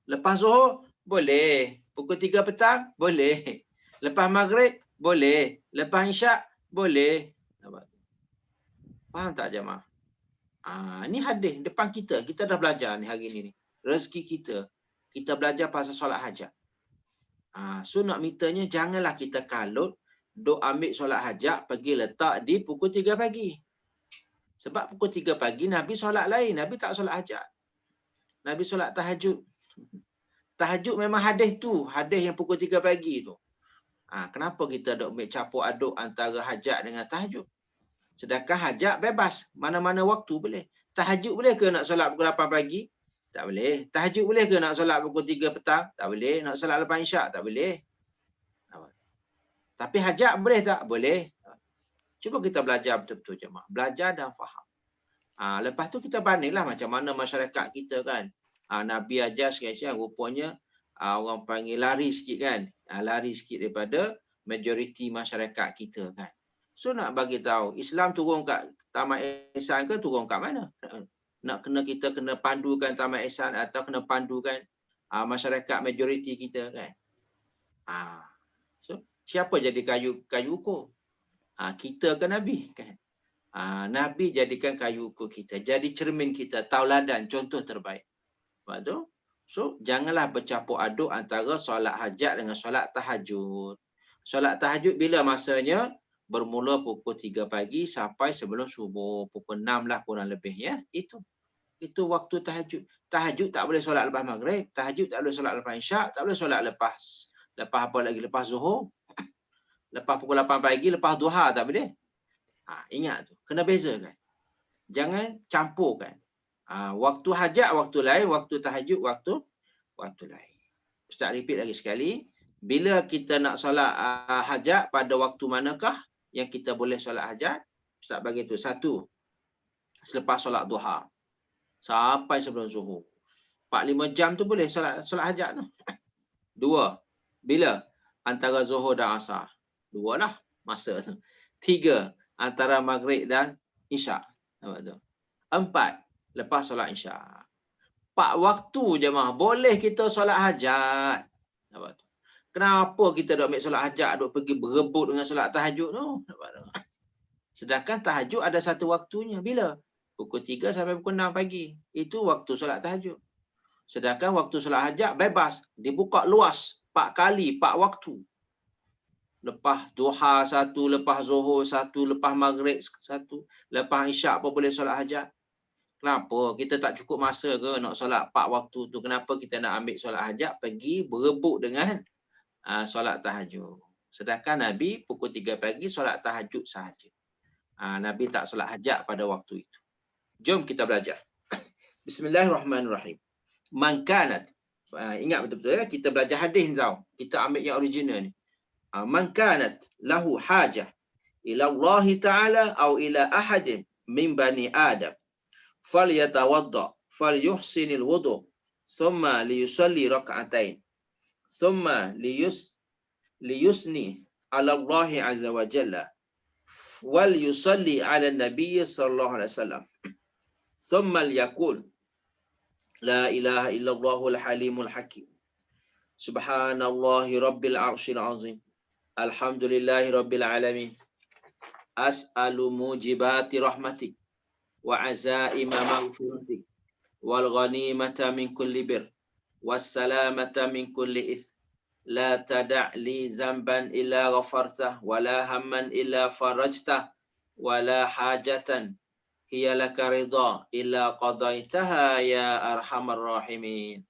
Lepas zuhur boleh. Pukul 3 petang boleh. Lepas maghrib boleh. Lepas isyak boleh. Faham tak jemaah? Ni hadis depan kita. Kita dah belajar ni hari ni. Rezeki kita. Kita belajar pasal solat hajat. So nak mintanya janganlah kita kalut duk ambil solat hajat pergi letak di pukul 3 pagi. Sebab pukul 3 pagi Nabi solat lain. Nabi tak solat hajat. Nabi solat tahajud. Tahajud memang hadis tu, hadis yang pukul 3 pagi tu. Kenapa kita dok ambil campur aduk antara hajat dengan tahajud? Sedangkan hajat bebas, mana-mana waktu boleh. Tahajud boleh ke nak solat pukul 8 pagi? Tak boleh. Tahajud boleh ke nak solat pukul 3 petang? Tak boleh. Nak solat lepas isyak? Tak boleh. Tapi hajat boleh tak? Boleh. Cuba kita belajar betul-betul jemaah. Belajar dan faham. Lepas tu kita bandinglah macam mana masyarakat kita kan. Nabi ajar sekarang rupanya orang panggil lari sikit kan. Lari sikit daripada majoriti masyarakat kita kan. So nak bagi tahu Islam turun kat Taman Ihsan ke turun kat mana? Nak kita kena pandukan Taman Ihsan atau kena pandukan masyarakat majoriti kita kan. So siapa jadi kayu ukur? Kita ke Nabi kan? Nabi jadikan kayu ukur kita, jadi cermin kita, tauladan, contoh terbaik. Sebab tu, so janganlah bercampur aduk antara solat hajat dengan solat tahajud. Solat tahajud bila masanya? Bermula pukul 3 pagi sampai sebelum subuh, pukul 6 lah kurang lebih ya. Itu waktu tahajud. Tahajud tak boleh solat lepas maghrib, tahajud tak boleh solat lepas isyak, tak boleh solat lepas apa lagi, lepas zuhur. Lepas pukul 8 pagi, lepas duha tak boleh. Ingat tu, kena bezakan. Jangan campurkan. Waktu hajat waktu lain, waktu tahajud waktu lain. Ustaz repeat lagi sekali. Bila kita nak solat hajat, pada waktu manakah yang kita boleh solat hajat? Ustaz bagi tu. 1. Selepas solat duha. Sampai sebelum zuhur. 4-5 jam tu boleh solat hajat tu. 2. Bila? Antara zuhur dan asar. 2 lah masa tu. 3. Antara maghrib dan isyak. Nampak tu. 4. Lepas solat isyak. 4 waktu je mah. Boleh kita solat hajat. Nampak tu. Kenapa kita duk ambil solat hajat, duk pergi berebut dengan solat tahajud tu? Nampak tu. Sedangkan tahajud ada satu waktunya. Bila? Pukul 3 sampai pukul 6 pagi. Itu waktu solat tahajud. Sedangkan waktu solat hajat bebas. Dibuka luas. 4 kali, 4 waktu. Lepas duha 1, lepas zuhur 1, lepas maghrib 1, lepas isyak pun boleh solat hajat. Kenapa? Kita tak cukup masa ke nak solat 4 waktu tu? Kenapa kita nak ambil solat hajat, pergi berebut dengan solat tahajud? Sedangkan Nabi pukul 3 pagi solat tahajud sahaja. Nabi tak solat hajat pada waktu itu. Jom kita belajar. Bismillahirrahmanirrahim. Man kanat. Ingat betul-betul ya, kita belajar hadis ni tau. Kita ambil yang original ni. Man kanat lahu hajah ila Allah Ta'ala au ila ahadin min bani Adam falyatawadda falyuhsinil wudu thumma liyusalli rak'atain thumma liyusni ala Allah azza wa jalla wal yusalli ala nabiy sallallahu alaihi wasallam thumma liyaqul la ilaha illallahul halimul hakim subhanallahi rabbil arsyil azim alhamdulillahi rabbil alamin as'alu mujibati rahmatik wa azaima maghfiratik wal ghanimata min kulli bir was salamata min kulli ith la tada' li zamban illa ghafartah wa la hamman illa farajtah wa la hajatan hiya laka ridha illa qadaitaha ya arhamar rahimin.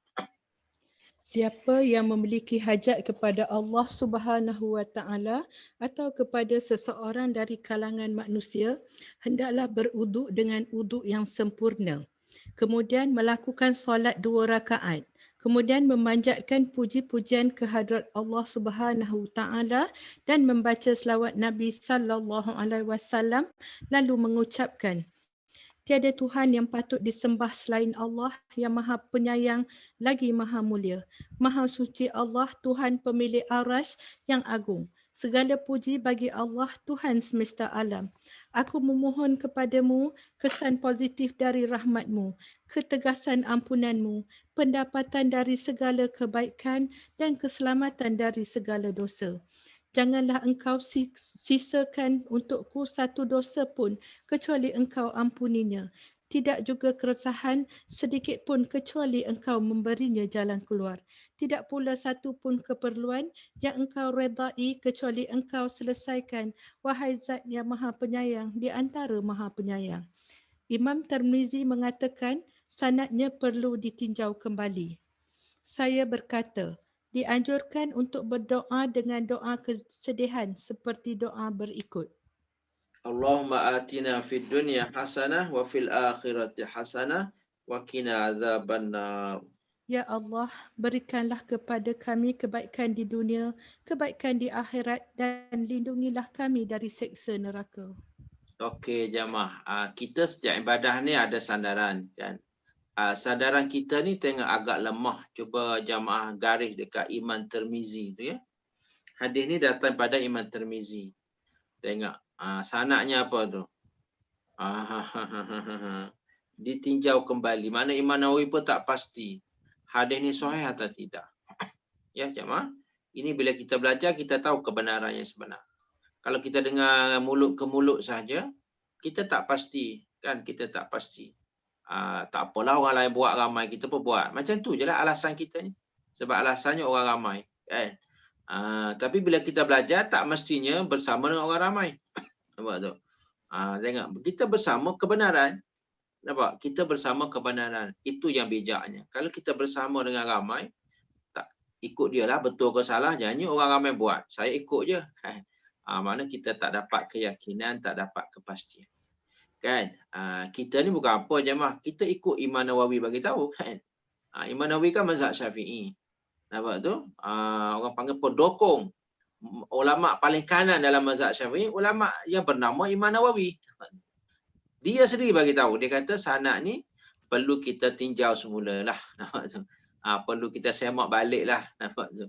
Siapa yang memiliki hajat kepada Allah Subhanahu wa Ta'ala atau kepada seseorang dari kalangan manusia, hendaklah berwuduk dengan wuduk yang sempurna. Kemudian melakukan solat 2 rakaat. Kemudian memanjatkan puji-pujian kehadrat Allah Subhanahu Ta'ala dan membaca selawat Nabi sallallahu alaihi wasallam, lalu mengucapkan, tiada Tuhan yang patut disembah selain Allah yang Maha Penyayang lagi Maha Mulia. Maha suci Allah, Tuhan pemilik Arash yang agung. Segala puji bagi Allah, Tuhan semesta alam. Aku memohon kepadamu kesan positif dari rahmat-Mu, ketegasan ampunan-Mu, pendapatan dari segala kebaikan dan keselamatan dari segala dosa. Janganlah engkau sisakan untukku satu dosa pun kecuali engkau ampuninya. Tidak juga keresahan sedikit pun kecuali engkau memberinya jalan keluar. Tidak pula satu pun keperluan yang engkau redai kecuali engkau selesaikan, wahai Zat yang Maha Penyayang di antara Maha Penyayang. Imam Tirmizi mengatakan sanadnya perlu ditinjau kembali. Saya berkata, dianjurkan untuk berdoa dengan doa kesedihan seperti doa berikut. Allahumma atina fid dunya hasanah wa fil akhirati hasanah wa qina adzabannar. Ya Allah, berikanlah kepada kami kebaikan di dunia, kebaikan di akhirat dan lindungilah kami dari seksa neraka. Okey jemaah, kita setiap ibadah ni ada sandaran kan. Sandaran kita ni tengok agak lemah. Cuba jemaah garis dekat Imam Tirmizi tu ya. Hadis ni datang pada Imam Tirmizi. Tengok sanadnya apa tu? Ditinjau kembali. Mana Imam Nawawi pun tak pasti hadis ni sahih atau tidak. Ya jemaah, ini bila kita belajar kita tahu kebenaran yang sebenar. Kalau kita dengar mulut ke mulut saja, kita tak pasti kan, kita tak pasti. Tak apalah orang lain buat ramai, kita pun buat. Macam tu je lah alasan kita ni. Sebab alasannya orang ramai kan. Tapi bila kita belajar tak mestinya bersama dengan orang ramai. Nampak tu? Tengok, kita bersama kebenaran. Nampak? Kita bersama kebenaran. Itu yang bijaknya. Kalau kita bersama dengan ramai, tak ikut dia lah betul ke salah. Jangan orang ramai buat. Saya ikut je. Mana kita tak dapat keyakinan, tak dapat kepastian. Kan? Kita ni bukan apa jemaah. Kita ikut Imam Nawawi bagi tahu kan. Imam Nawawi kan mazhab Syafi'i. Nampak tu? Orang panggil pendokong. Ulama paling kanan dalam mazhab Syafi'i, ulama yang bernama Imam Nawawi. Dia sendiri bagi tahu, dia kata sanad ni perlu kita tinjau semula lah. Nampak tu? Perlu kita semak balik lah. Nampak tu?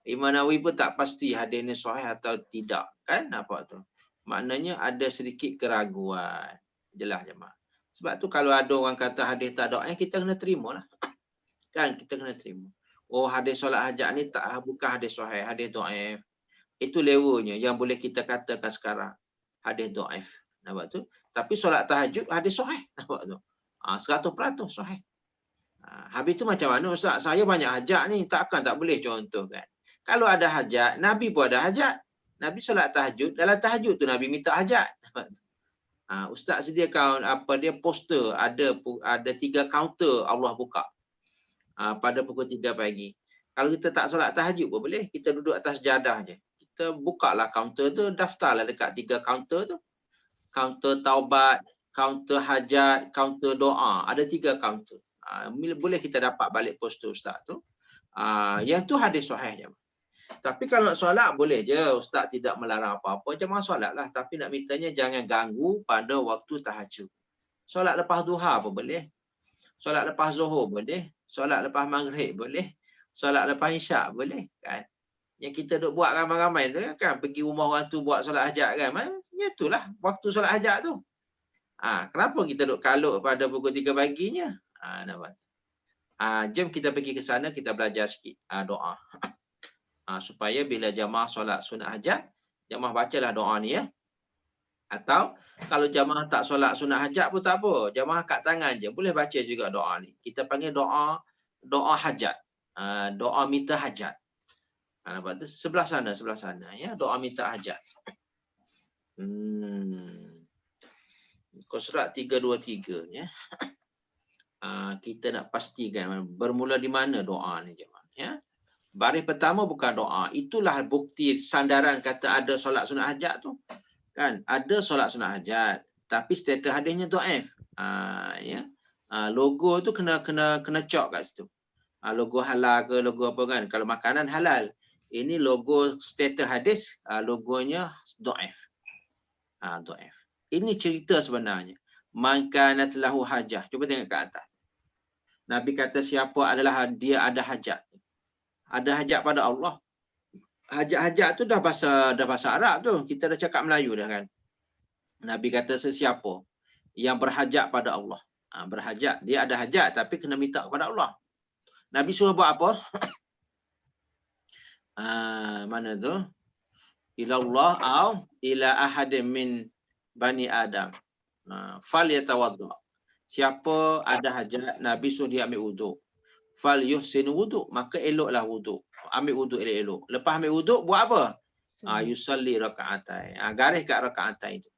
Imam Nawawi pun tak pasti hadis ni sahih atau tidak kan. Nampak tu? Maknanya ada sedikit keraguan. Jelas jemaah. Sebab tu kalau ada orang kata hadis tak ada, kita kena terima lah. Kan kita kena terima. Oh, hadis solat hajat ni bukan hadis sahih, hadis dhaif. Itu levelnya yang boleh kita katakan sekarang. Hadis dhaif. Nampak tu? Tapi solat tahajud hadis sahih. Nampak tu? 100% sahih. Habis tu macam mana Ustaz? Saya banyak hajat ni, takkan tak boleh contoh kan. Kalau ada hajat, Nabi pun ada hajat. Nabi solat tahajud, dalam tahajud tu Nabi minta hajat. Ustaz sediakan poster, ada 3 kaunter Allah buka. Pada pukul 3 pagi. Kalau kita tak solat tahajud pun boleh, kita duduk atas jadah je. Kita bukalah kaunter tu, daftarlah dekat 3 kaunter tu. Kaunter taubat, kaunter hajat, kaunter doa. Ada 3 kaunter. Boleh kita dapat balik poster Ustaz tu. Yang tu hadis sahih je. Tapi kalau nak solat boleh je. Ustaz tidak melarang apa-apa. Jemaah solatlah. Tapi nak mintanya jangan ganggu pada waktu tahajud. Solat lepas duha pun boleh. Solat lepas zuhur boleh. Solat lepas maghrib boleh. Solat lepas isyak boleh. Kan? Yang kita duk buat ramai-ramai tu kan. Pergi rumah orang tu buat solat hajat kan. Itulah waktu solat hajat tu. Kenapa kita duk kalut pada pukul 3 paginya? Nampak. Jom kita pergi ke sana, kita belajar sikit doa. Supaya bila jamaah solat sunat hajat, jamaah bacalah doa ni ya. Atau kalau jamaah tak solat sunat hajat pun tak apa. Jamaah kat tangan je. Boleh baca juga doa ni. Kita panggil doa hajat. Doa minta hajat. Nampak tu? Sebelah sana ya. Doa minta hajat. Surat 323 ya. Kita nak pastikan bermula di mana doa ni jemaah ya. Baris pertama bukan doa. Itulah bukti sandaran kata ada solat sunat hajat tu. Kan? Ada solat sunat hajat tapi status hadisnya dhaif. Ya. Logo tu kena cok kat situ. Logo halal ke logo apa kan? Kalau makanan halal. Ini logo status hadis, logonya dhaif. Dhaif. Ini cerita sebenarnya. Man kanat lahu hajah. Cuba tengok kat atas. Nabi kata siapa adalah dia ada hajat. Ada hajat pada Allah. Hajat-hajat tu dah bahasa Arab tu. Kita dah cakap Melayu dah kan. Nabi kata sesiapa yang berhajat pada Allah. Berhajat. Dia ada hajat tapi kena minta kepada Allah. Nabi suruh buat apa? Mana tu? Ila Allah au ila ahadin min bani Adam. Fal yatawadda. Siapa ada hajat, Nabi suruh dia ambil wuduk. Fal yuhsinu wuduk, maka eloklah wuduk. Ambil wuduk elok-elok. Lepas ambil wuduk buat apa? Yusalli raka'atain. Garis kat raka'atain itu.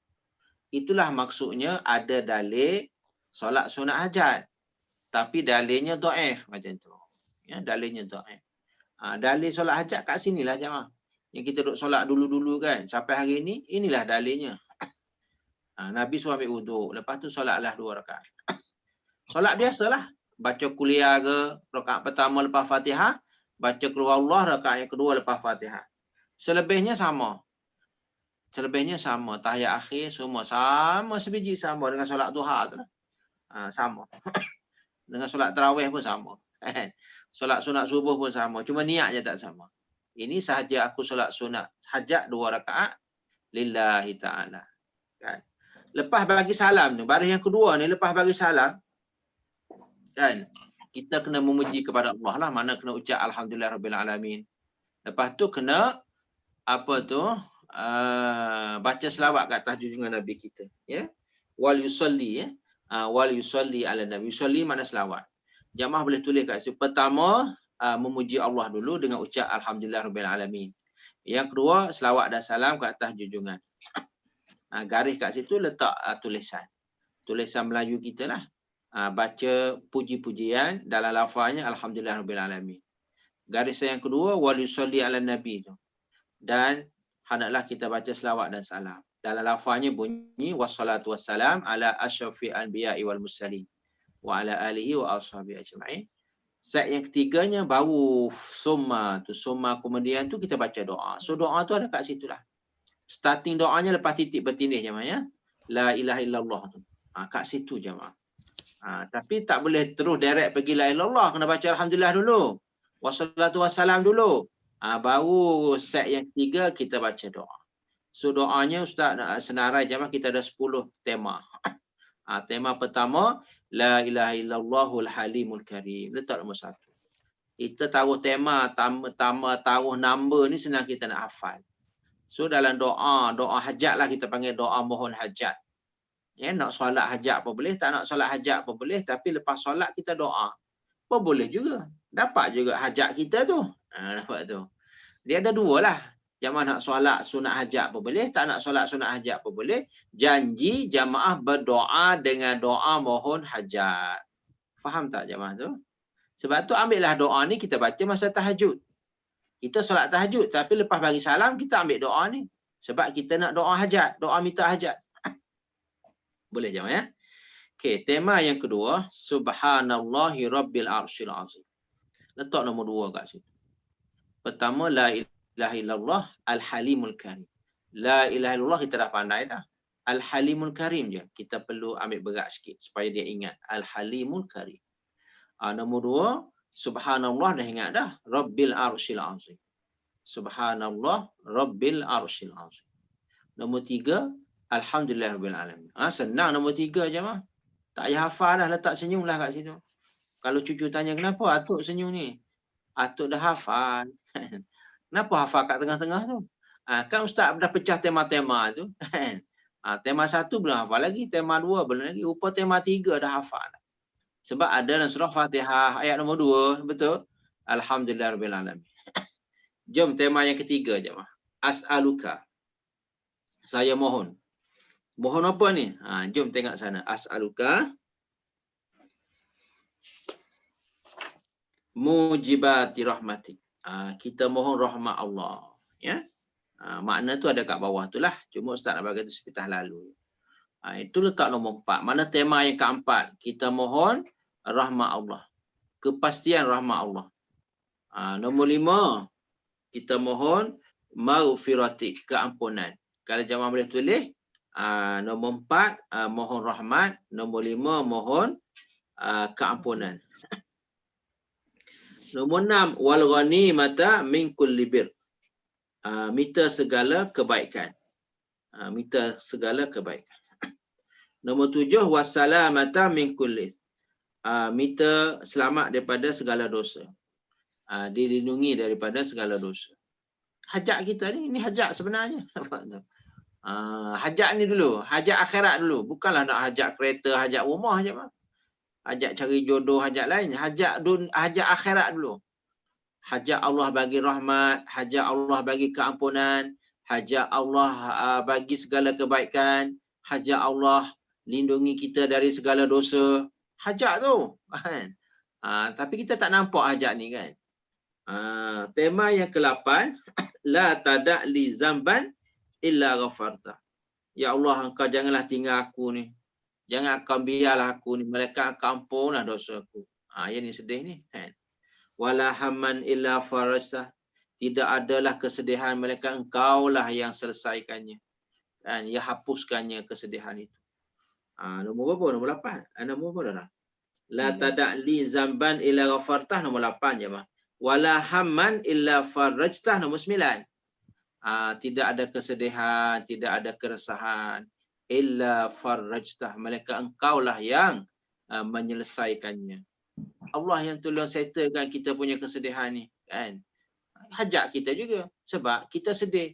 Itulah maksudnya ada dalil solat sunat hajat. Tapi dalilnya dhaif macam tu. Ya, dalilnya dhaif. Dalil solat hajat kat sinilah jemaah. Yang kita duk solat dulu-dulu kan. Sampai hari ini, inilah dalilnya. Nabi suruh ambil wuduk. Lepas tu solatlah 2 rakaat. Solat biasalah. Baca kuliah ke, rakaat pertama lepas Fatihah. Baca keluar Allah, rakaat yang kedua lepas Fatihah. Selebihnya sama. Tahiyat akhir semua sama sebiji, sama dengan solat duha tu lah. Sama. Dengan solat tarawih pun sama. Solat sunat subuh pun sama. Cuma niatnya tak sama. Ini sahaja aku solat sunat hajat 2 rakaat lillahi ta'ala. Kan? Lepas bagi salam tu, baris yang kedua ni, lepas bagi salam, kan, kita kena memuji kepada Allah lah. Mana kena ucap Alhamdulillah Rabbil Alamin. Lepas tu kena baca selawat kat atas junjungan Nabi kita, ya. Wal yusalli, ya. Wal yusalli ala Nabi. Yusalli mana selawat. Jamaah boleh tulis kat situ. Pertama, memuji Allah dulu dengan ucap Alhamdulillah Rabbil Alamin. Yang kedua, selawat dan salam kat atas junjungan. Garis kat situ letak tulisan. Tulisan Melayu kita lah. Baca puji-pujian dalam lafaznya Alhamdulillah Rabbil Alamin. Garis yang kedua, wal yusalli ala Nabi tu. Dan hendaklah kita baca selawat dan salam. Dalam lafaznya bunyi wassalatu wassalam ala asyrafil anbiya'i wal mursalin wa ala alihi wa ashabihi ajma'in. Set yang ketiganya baru summa kemudian tu kita baca doa. So doa tu ada kat situ lah. Starting doanya lepas titik bertindih jemaah, ya. La ilaha illallah tu. Kat situ jemaah. Tapi tak boleh terus direct pergi la ilaha illallah, kena baca alhamdulillah dulu. Wassalatu wassalam dulu. Baru set yang ketiga kita baca doa. So doanya Ustaz senarai jemaah kita ada 10 tema. Tema pertama, la ilaha illallahul halimul karim. Letak nombor 1. Kita taruh tema, taruh number ni senang kita nak hafal. So dalam doa hajat lah, kita panggil doa mohon hajat. Ya, nak solat hajat pun boleh, tak nak solat hajat pun boleh, tapi lepas solat kita doa pun boleh juga. Dapat juga hajat kita tu. Nampak tu. Dia ada 2 lah. Jamaah nak solat sunat hajat pun boleh, tak nak solat sunat hajat pun boleh. Janji jamaah berdoa dengan doa mohon hajat. Faham tak jamaah tu? Sebab tu ambillah doa ni kita baca masa tahajud. Kita solat tahajud, tapi lepas bagi salam kita ambil doa ni. Sebab kita nak doa hajat, doa minta hajat. Boleh jemaah, ya? Okey, tema yang kedua, subhanallahi rabbil arsyil azim. Letak nombor 2 kat situ. Pertama, la ilaha illallah al-halimul karim. La ilaha illallah kita dah pandai dah. Al-halimul karim je. Kita perlu ambil berat sikit supaya dia ingat. Al-halimul karim. Nombor 2, subhanallah dah ingat dah. Rabbil arsyil azim. Subhanallah rabbil arsyil azim. Nombor 3, alhamdulillah rabbil alamin. Senang nombor 3 je mah. Tak payah hafal dah, letak senyum lah kat situ. Kalau cucu tanya kenapa atuk senyum ni? Atuk dah hafal. Kenapa hafal kat tengah-tengah tu? Kan ustaz dah pecah tema-tema tu. Tema 1 belum hafal lagi, tema 2 belum lagi. Rupa tema 3 dah hafal. Sebab ada dalam surah Fatihah ayat nombor 2, betul? Alhamdulillah rabbil alamin. Jom tema yang ketiga je mah. As'aluka. Saya mohon. Mohon apa ni? Jom tengok sana. As'aluka mujibati rahmatik. Kita mohon rahmat Allah. Ya. Makna tu ada kat bawah tu lah. Cuma Ustaz nak bagi tu sepitah lalu. Itu letak nombor 4. Mana tema yang keempat? Kita mohon rahmat Allah. Kepastian rahmat Allah. Nombor 5. Kita mohon maghfiratik, keampunan. Kalau jemaah boleh tulis, nombor 4 mohon rahmat, nombor 5 mohon keampunan. Nombor 6 wal ghanimata min kulli bir. Minta segala kebaikan. Minta segala kebaikan. Nombor 7 wassalamata min kulli. Minta selamat daripada segala dosa. Dilindungi daripada segala dosa. Hajat kita ni hajat sebenarnya. Hajat ni dulu, hajat akhirat dulu. Bukanlah nak hajat kereta, hajat rumah je. Hajat cari jodoh, hajat lain. Hajat akhirat dulu. Hajat Allah bagi rahmat, hajat Allah bagi keampunan, hajat Allah bagi segala kebaikan, hajat Allah lindungi kita dari segala dosa. Hajat tu. Tapi kita tak nampak hajat ni kan. Tema yang ke-8, la tada' li zamban illa ghafarta. Ya Allah, engkau janganlah tinggal aku ni. Jangan kau biarlah aku ni, malaikat kau ampunlah dosa aku. Yang ni sedih ni kan. Wala hamman illa farajta. Tidak adalah kesedihan, malaikat engkau lah yang selesaikannya. Dan yang hapuskannya kesedihan itu. Nombor berapa? Nombor 8. Nombor berapa dah? La tada' li zamban illa ghafartah, nombor 8 je mah. Wala hamman illa farajtah, nombor 9. Tidak ada kesedihan, tidak ada keresahan, illa farajtah, malaikat engkau lah yang menyelesaikannya. Allah yang tolong settlekan kita punya kesedihan ni kan. Hajat kita juga sebab kita sedih.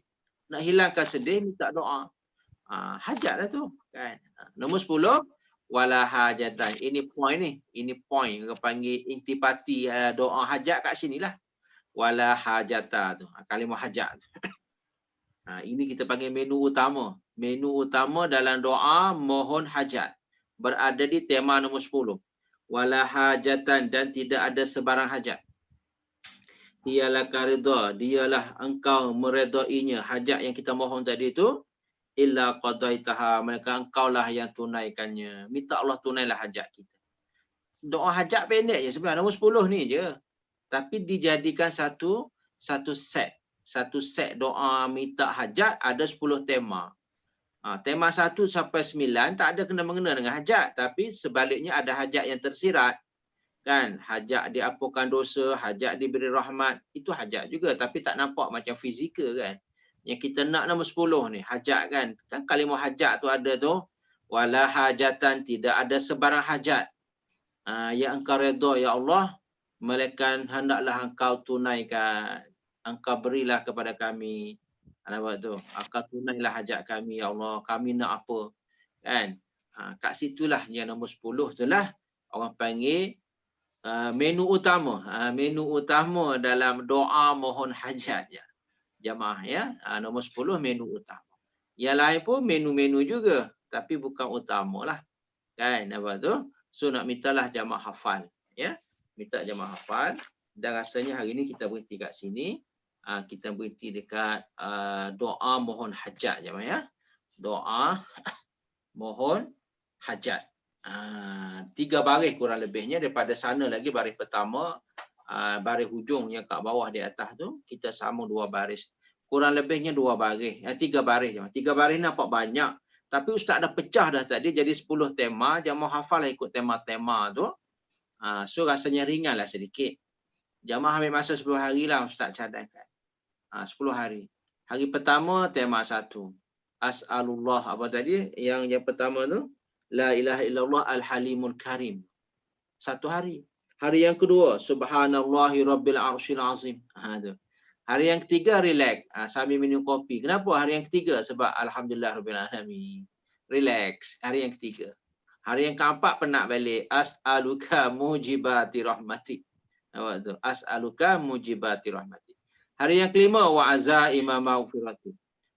Nak hilangkan sedih minta doa. Hajat lah tu kan. Nombor 10, wala hajatan. Ini point ni. Ini point. Orang panggil intipati doa hajat kat sini lah. Wala hajata tu. Kalimah hajat tu. Ini kita panggil menu utama. Menu utama dalam doa mohon hajat. Berada di tema nombor 10. Wala hajatan, dan tidak ada sebarang hajat. Ialah karidha, dialah engkau meredainya. Hajat yang kita mohon tadi tu, illa qadaitaha, maka engkau lah yang tunaikannya. Minta Allah tunailah hajat kita. Doa hajat pendek je sebenarnya, nombor 10 ni je. Tapi dijadikan satu set. Satu set doa minta hajat ada 10 tema. Tema 1 sampai 9 tak ada kena-mengena dengan hajat. Tapi sebaliknya ada hajat yang tersirat. Kan? Hajat diampunkan dosa, hajat diberi rahmat. Itu hajat juga. Tapi tak nampak macam fizikal kan. Yang kita nak nombor 10 ni, hajat kan. Kan kalimah hajat tu ada tu. Wala hajatan, tidak ada sebarang hajat. Yang engkau redha ya Allah, melainkan hendaklah engkau tunaikan. Engkau berilah kepada kami. Nampak tu. Engkau tunailah hajat kami ya Allah. Kami nak apa? Kan? Kat situlah yang nombor 10 itulah orang panggil menu utama. Menu utama dalam doa mohon hajat ya. Jamaah ya. Nombor 10 menu utama. Yang lain pun menu-menu juga. Tapi bukan utama lah. Kan? Nampak tu? So nak mintalah jamaah hafal. Ya. Minta jamaah hafal. Dan rasanya hari ni kita berhenti kat sini. Kita berhenti dekat doa mohon hajat je ya. Doa mohon hajat. 3 baris kurang lebihnya daripada sana lagi baris pertama, baris hujung yang kat bawah di atas tu kita sambung 2 baris. Kurang lebihnya 2 baris. 3 baris je. 3 baris nampak banyak. Tapi ustaz dah pecah dah tadi jadi 10 tema, jamaah hafal lah ikut tema-tema tu. So rasanya ringanlah sedikit. Jamaah ambil masa 10 hari lah ustaz cadangkan. 10 hari. Hari pertama tema 1. As'alullah apa tadi? Yang pertama tu la ilaha illallah al-halimul karim. 1 hari. Hari yang kedua subhanallahi rabbil arsyil azim. Tu. Hari yang ketiga relax. Sambil minum kopi. Kenapa hari yang ketiga? Sebab alhamdulillah rabbil alamin. Relax. Hari yang ketiga. Hari yang keempat penat balik. As'aluka mujibati rahmati. Nampak tu? As'aluka mujibati rahmati. Hari yang kelima wa'azaima maghfirati.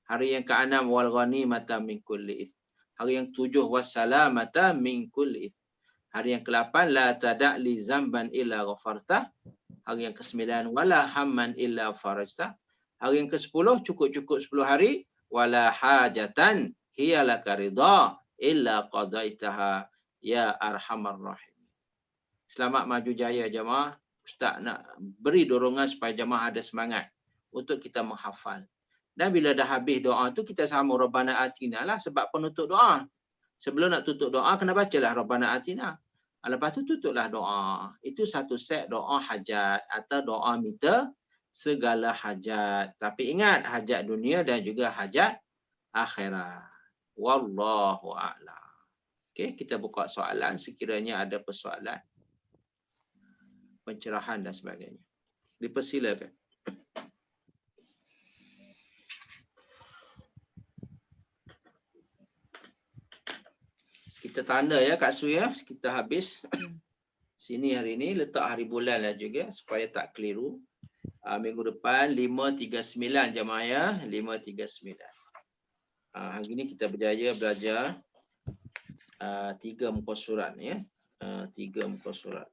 Hari yang keenam wal ghanimata min kulli its. Hari yang ketujuh wassalamata min kulli its. Hari yang ke-8 la tada' li zamban illa ghafartah. Hari yang ke-9 wala hamman illa farajtah. Hari yang ke-10 cukup-cukup 10 hari wala hajatan hiya laka ridha illa qadaitaha ya arhamar rahim. Selamat maju jaya jemaah. Ustaz nak beri dorongan supaya jemaah ada semangat untuk kita menghafal. Dan bila dah habis doa tu kita sambung Rabbana Atina lah sebab penutup doa. Sebelum nak tutup doa kena bacalah Rabbana Atina. Lepas tu tutuplah doa. Itu satu set doa hajat atau doa minta segala hajat. Tapi ingat hajat dunia dan juga hajat akhirat. Wallahu a'lam. Okey, kita buka soalan sekiranya ada persoalan, pencerahan dan sebagainya. Dipersilakan. Kita tanda ya Kak Su ya, kita habis sini hari ini, letak hari bulan lah juga supaya tak keliru. Minggu depan 539 jemaah ya, 539. Hari ini kita berjaya belajar 3 muka surat ya, 3 muka surat.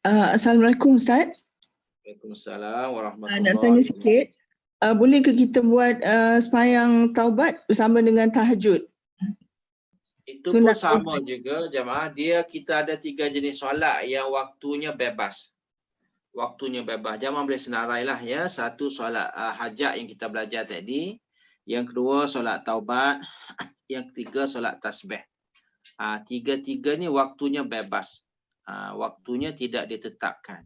Assalamualaikum Ustaz. Waalaikumsalam warahmatullahi Nak tanya sikit. Boleh ke kita buat sembahyang taubat bersama dengan tahajud? Itu pun Sunat sama juga jemaah. Kita ada 3 jenis solat yang waktunya bebas. Waktunya bebas. Jemaah boleh senarailah ya. Satu solat hajat yang kita belajar tadi. Yang kedua solat taubat. Yang ketiga solat tasbih. Tiga-tiga ni waktunya bebas. Waktunya tidak ditetapkan.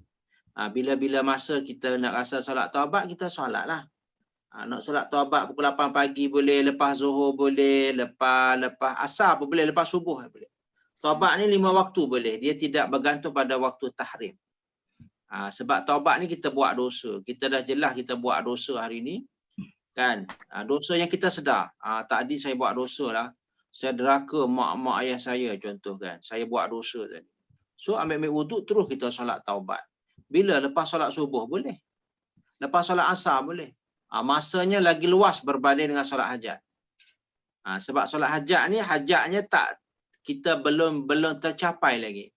Bila-bila masa kita nak rasa solat taubat, kita solat lah. Nak solat taubat pukul 8 pagi boleh, lepas zuhur boleh, lepas asar pun boleh, lepas subuh boleh. Taubat ni 5 waktu boleh. Dia tidak bergantung pada waktu tahrim. Sebab taubat ni kita buat dosa. Kita dah jelas kita buat dosa hari ni. Kan? Dosa yang kita sedar. Tadi saya buat dosa lah. Saya deraka mak ayah saya contoh kan. Saya buat dosa tadi. So ambil wuduk terus kita solat taubat. Bila? Lepas solat subuh boleh. Lepas solat asar boleh. Masanya lagi luas berbanding dengan solat hajat. Sebab solat hajat ni hajatnya tak, kita belum tercapai lagi.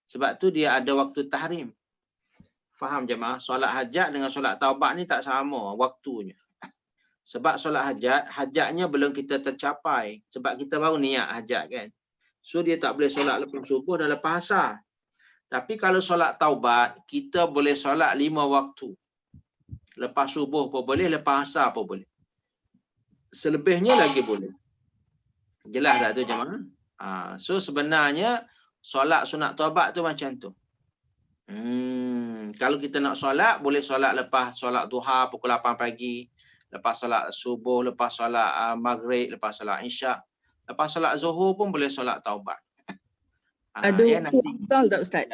Sebab tu dia ada waktu tahrim. Faham jemaah? Solat hajat dengan solat taubat ni tak sama waktunya. Sebab solat hajatnya belum kita tercapai. Sebab kita baru niat hajat kan. So dia tak boleh solat lepas subuh dan lepas asar. Tapi kalau solat taubat, kita boleh solat 5 waktu. Lepas subuh pun boleh, lepas asar pun boleh. Selebihnya lagi boleh. Jelas tak tu jemaah? So sebenarnya solat sunat taubat tu macam tu. Kalau kita nak solat, boleh solat lepas solat duha pukul 8 pagi. Lepas solat subuh, lepas solat maghrib, lepas solat isyak. Lepas solat zuhur pun boleh solat taubat. Ada waktu afdal tak Ustaz?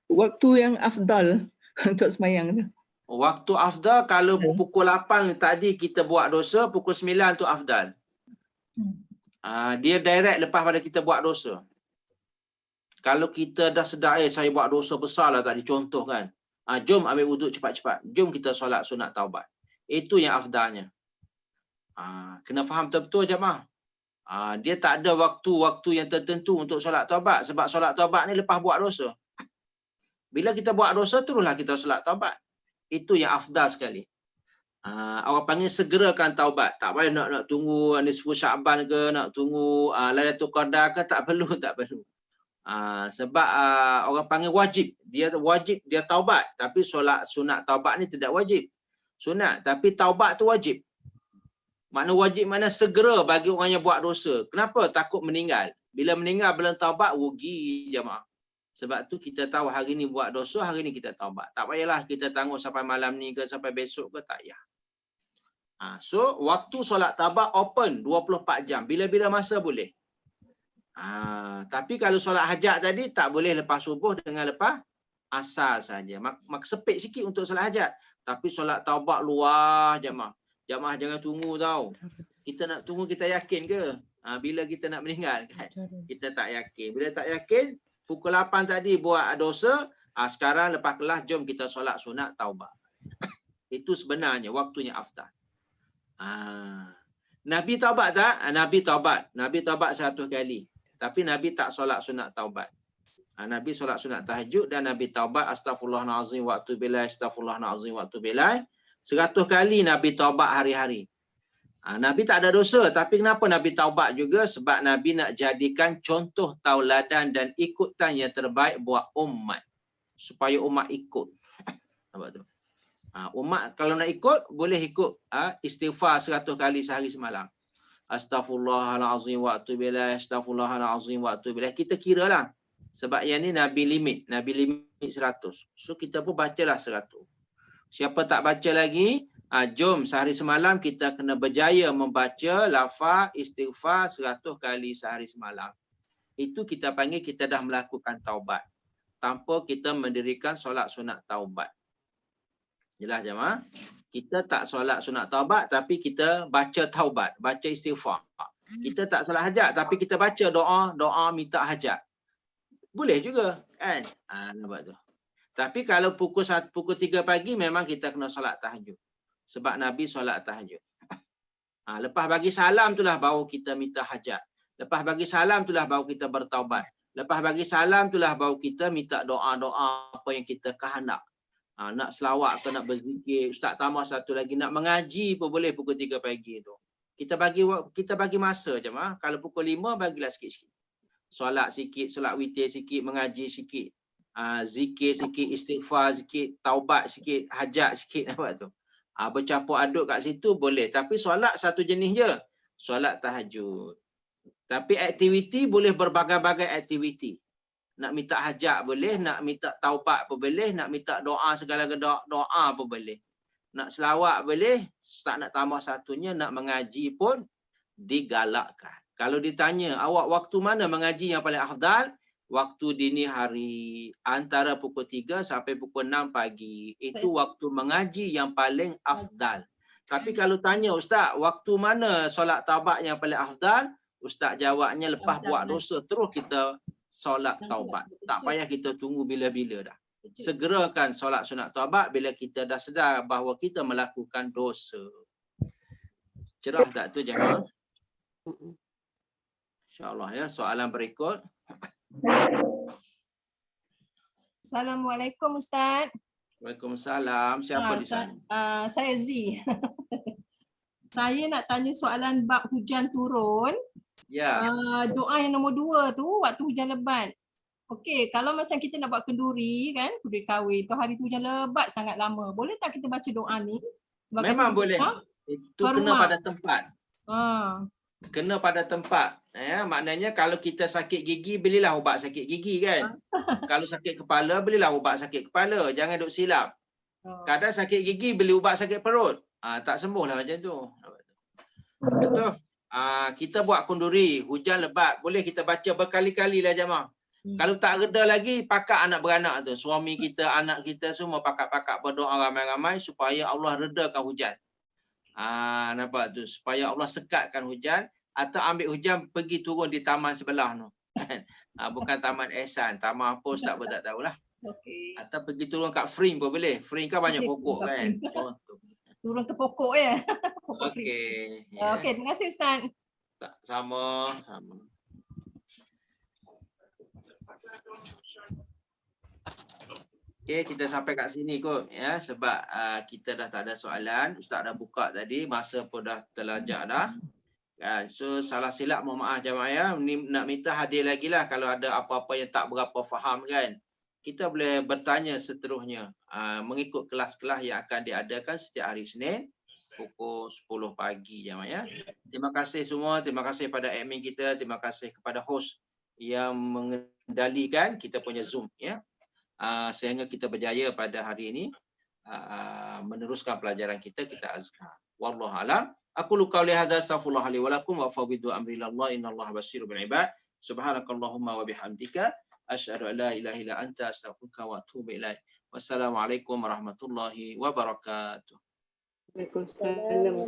Waktu yang afdal untuk sembahyang tu. Waktu afdal kalau pukul 8 tadi kita buat dosa, pukul 9 tu afdal. Dia direct lepas pada kita buat dosa. Kalau kita dah sedar, saya buat dosa besar lah tadi, contoh kan. Jom ambil wuduk cepat-cepat. Jom kita solat sunat taubat. Itu yang afdalnya. Kena faham betul-betul jemaah. Dia tak ada waktu-waktu yang tertentu untuk solat taubat. Sebab solat taubat ni lepas buat dosa. Bila kita buat dosa, teruslah kita solat taubat. Itu yang afdal sekali. Orang panggil segerakan taubat. Tak payah nak tunggu nisfu Syaban ke, nak tunggu Lailatul Qadar ke, tak perlu. Sebab orang panggil wajib. Dia wajib, dia taubat. Tapi solat sunat taubat ni tidak wajib. Sunat, tapi taubat tu wajib. Makna wajib mana segera bagi orang yang buat dosa. Kenapa? Takut meninggal. Bila meninggal belum taubat, rugi jemaah. Sebab tu kita tahu hari ni buat dosa, hari ni kita taubat. Tak payahlah kita tangguh sampai malam ni ke, sampai besok ke, tak payah. So, waktu solat taubat open 24 jam. Bila-bila masa boleh. Tapi kalau solat hajat tadi, tak boleh lepas subuh dengan lepas asar saja. Mak sepit sikit untuk solat hajat. Tapi solat taubat luar jemaah. Jemaah jangan tunggu tau. Kita nak tunggu, kita yakin ke? Bila kita nak meninggal kan? Kita tak yakin. Bila tak yakin, pukul 8 tadi buat dosa, sekarang lepas kelas jom kita solat sunat taubat. Itu sebenarnya waktunya afdal. Nabi taubat tak? Nabi taubat. Nabi taubat 100 kali. Tapi Nabi tak solat sunat taubat. Nabi solat sunat tahajud dan Nabi taubat astaghfirullahalazim wa atubu ilaih, astaghfirullahalazim wa atubu ilaih. 100 kali Nabi taubat hari-hari. Nabi tak ada dosa, tapi kenapa Nabi taubat juga? Sebab Nabi nak jadikan contoh tauladan dan ikutan yang terbaik buat umat. Supaya umat ikut. Nampak tu? Umat kalau nak ikut, boleh ikut istighfar 100 kali sehari semalam. Astaghfirullahalazim wa atubu ilaih, astaghfirullahalazim wa atubu ilaih. Kita kira lah. Sebab yang ni Nabi limit 100. So kita pun bacalah 100. Siapa tak baca lagi, jom sehari semalam kita kena berjaya membaca lafaz istighfar 100 kali sehari semalam. Itu kita panggil kita dah melakukan taubat. Tanpa kita mendirikan solat sunat taubat. Jelas jemaah? Kita tak solat sunat taubat tapi kita baca taubat, baca istighfar. Kita tak solat hajat tapi kita baca doa minta hajat. Boleh juga kan? Nampak tu. Tapi kalau pukul 3 pagi memang kita kena solat tahajud. Sebab Nabi solat tahajud. Lepas bagi salam itulah baru kita minta hajat. Lepas bagi salam itulah baru kita bertaubat. Lepas bagi salam itulah baru kita minta doa-doa apa yang kita kehendak. Nak selawat ke nak berzikir, ustaz tambah satu lagi, nak mengaji pun boleh pukul 3 pagi tu. Kita bagi masa je mah. Kalau pukul 5 bagilah sikit-sikit. Solat sikit, solat witir sikit, mengaji sikit. Zikir sikit, istighfar sikit, taubat sikit, hajat sikit, apa tu. Bercampur aduk kat situ boleh. Tapi solat satu jenis je. Solat tahajud. Tapi aktiviti boleh berbagai-bagai aktiviti. Nak minta hajat boleh, nak minta taubat pun boleh, nak minta doa segala doa pun boleh. Nak selawat boleh, tak nak tambah satunya, nak mengaji pun digalakkan. Kalau ditanya, awak waktu mana mengaji yang paling afdal? Waktu dini hari, antara pukul 3 sampai pukul 6 pagi. Itu waktu mengaji yang paling afdal. Tapi kalau tanya, ustaz, waktu mana solat taubat yang paling afdal? Ustaz jawabnya, lepas buat dosa, terus kita solat taubat. Tak payah kita tunggu bila-bila dah. Segerakan solat sunat taubat bila kita dah sedar bahawa kita melakukan dosa. Cerah tak tu jemaah? InsyaAllah ya. Soalan berikut. Assalamualaikum Ustaz. Waalaikumsalam. Siapa di sana? Saya Z. Saya nak tanya soalan bab hujan turun. Ya. Doa yang nombor 2 tu waktu hujan lebat. Okey, kalau macam kita nak buat kenduri kan, kenduri kahwin tu hari tu hujan lebat sangat lama. Boleh tak kita baca doa ni? Memang boleh. Itu kena pada tempat. Kena pada tempat. Ya, maknanya kalau kita sakit gigi, belilah ubat sakit gigi kan. Kalau sakit kepala, belilah ubat sakit kepala. Jangan duk silap. Kadang sakit gigi, beli ubat sakit perut. Tak sembuhlah macam tu. Betul. Kita buat kenduri, hujan lebat. Boleh kita baca berkali-kali lah jemaah. Kalau tak reda lagi, pakat anak beranak tu. Suami kita, anak kita semua pakat-pakat berdoa ramai-ramai supaya Allah redakan hujan. Nampak tu. Supaya Allah sekatkan hujan. Atau ambil hujan pergi turun di taman sebelah tu. Bukan taman Ehsan. Taman apa Ustaz pun tak tahulah. Okay. Atau pergi turun kat Fring pun boleh. Fring kan banyak pokok kan. Contoh. Turun ke pokok ya. Okey. Okey, terima kasih Ustaz. Sama. Okey, kita sampai kat sini kot ya, sebab kita dah tak ada soalan. Ustaz dah buka tadi, masa pun dah terlajak dah. So salah silap mohon maaf jemaah ya. Ni nak minta hadir lagi lah kalau ada apa-apa yang tak berapa faham kan. Kita boleh bertanya seterusnya mengikut kelas-kelas yang akan diadakan setiap hari Senin pukul 10 pagi jemaah ya. Terima kasih semua, terima kasih pada admin kita, terima kasih kepada host yang mengendalikan kita punya Zoom ya. Sehingga kita berjaya pada hari ini meneruskan pelajaran kita azkar. Wallahu alam. Aku qauli hadza astaghfirullah li wa lakum wa fawwidu amri ilallah innallaha basirun bil ibad. Subhanakallahumma wa bihamdika asyhadu an la ilaha illa anta astaghfiruka wa atubu ilaik. Wassalamualaikum warahmatullahi wabarakatuh. Waalaikumsalam.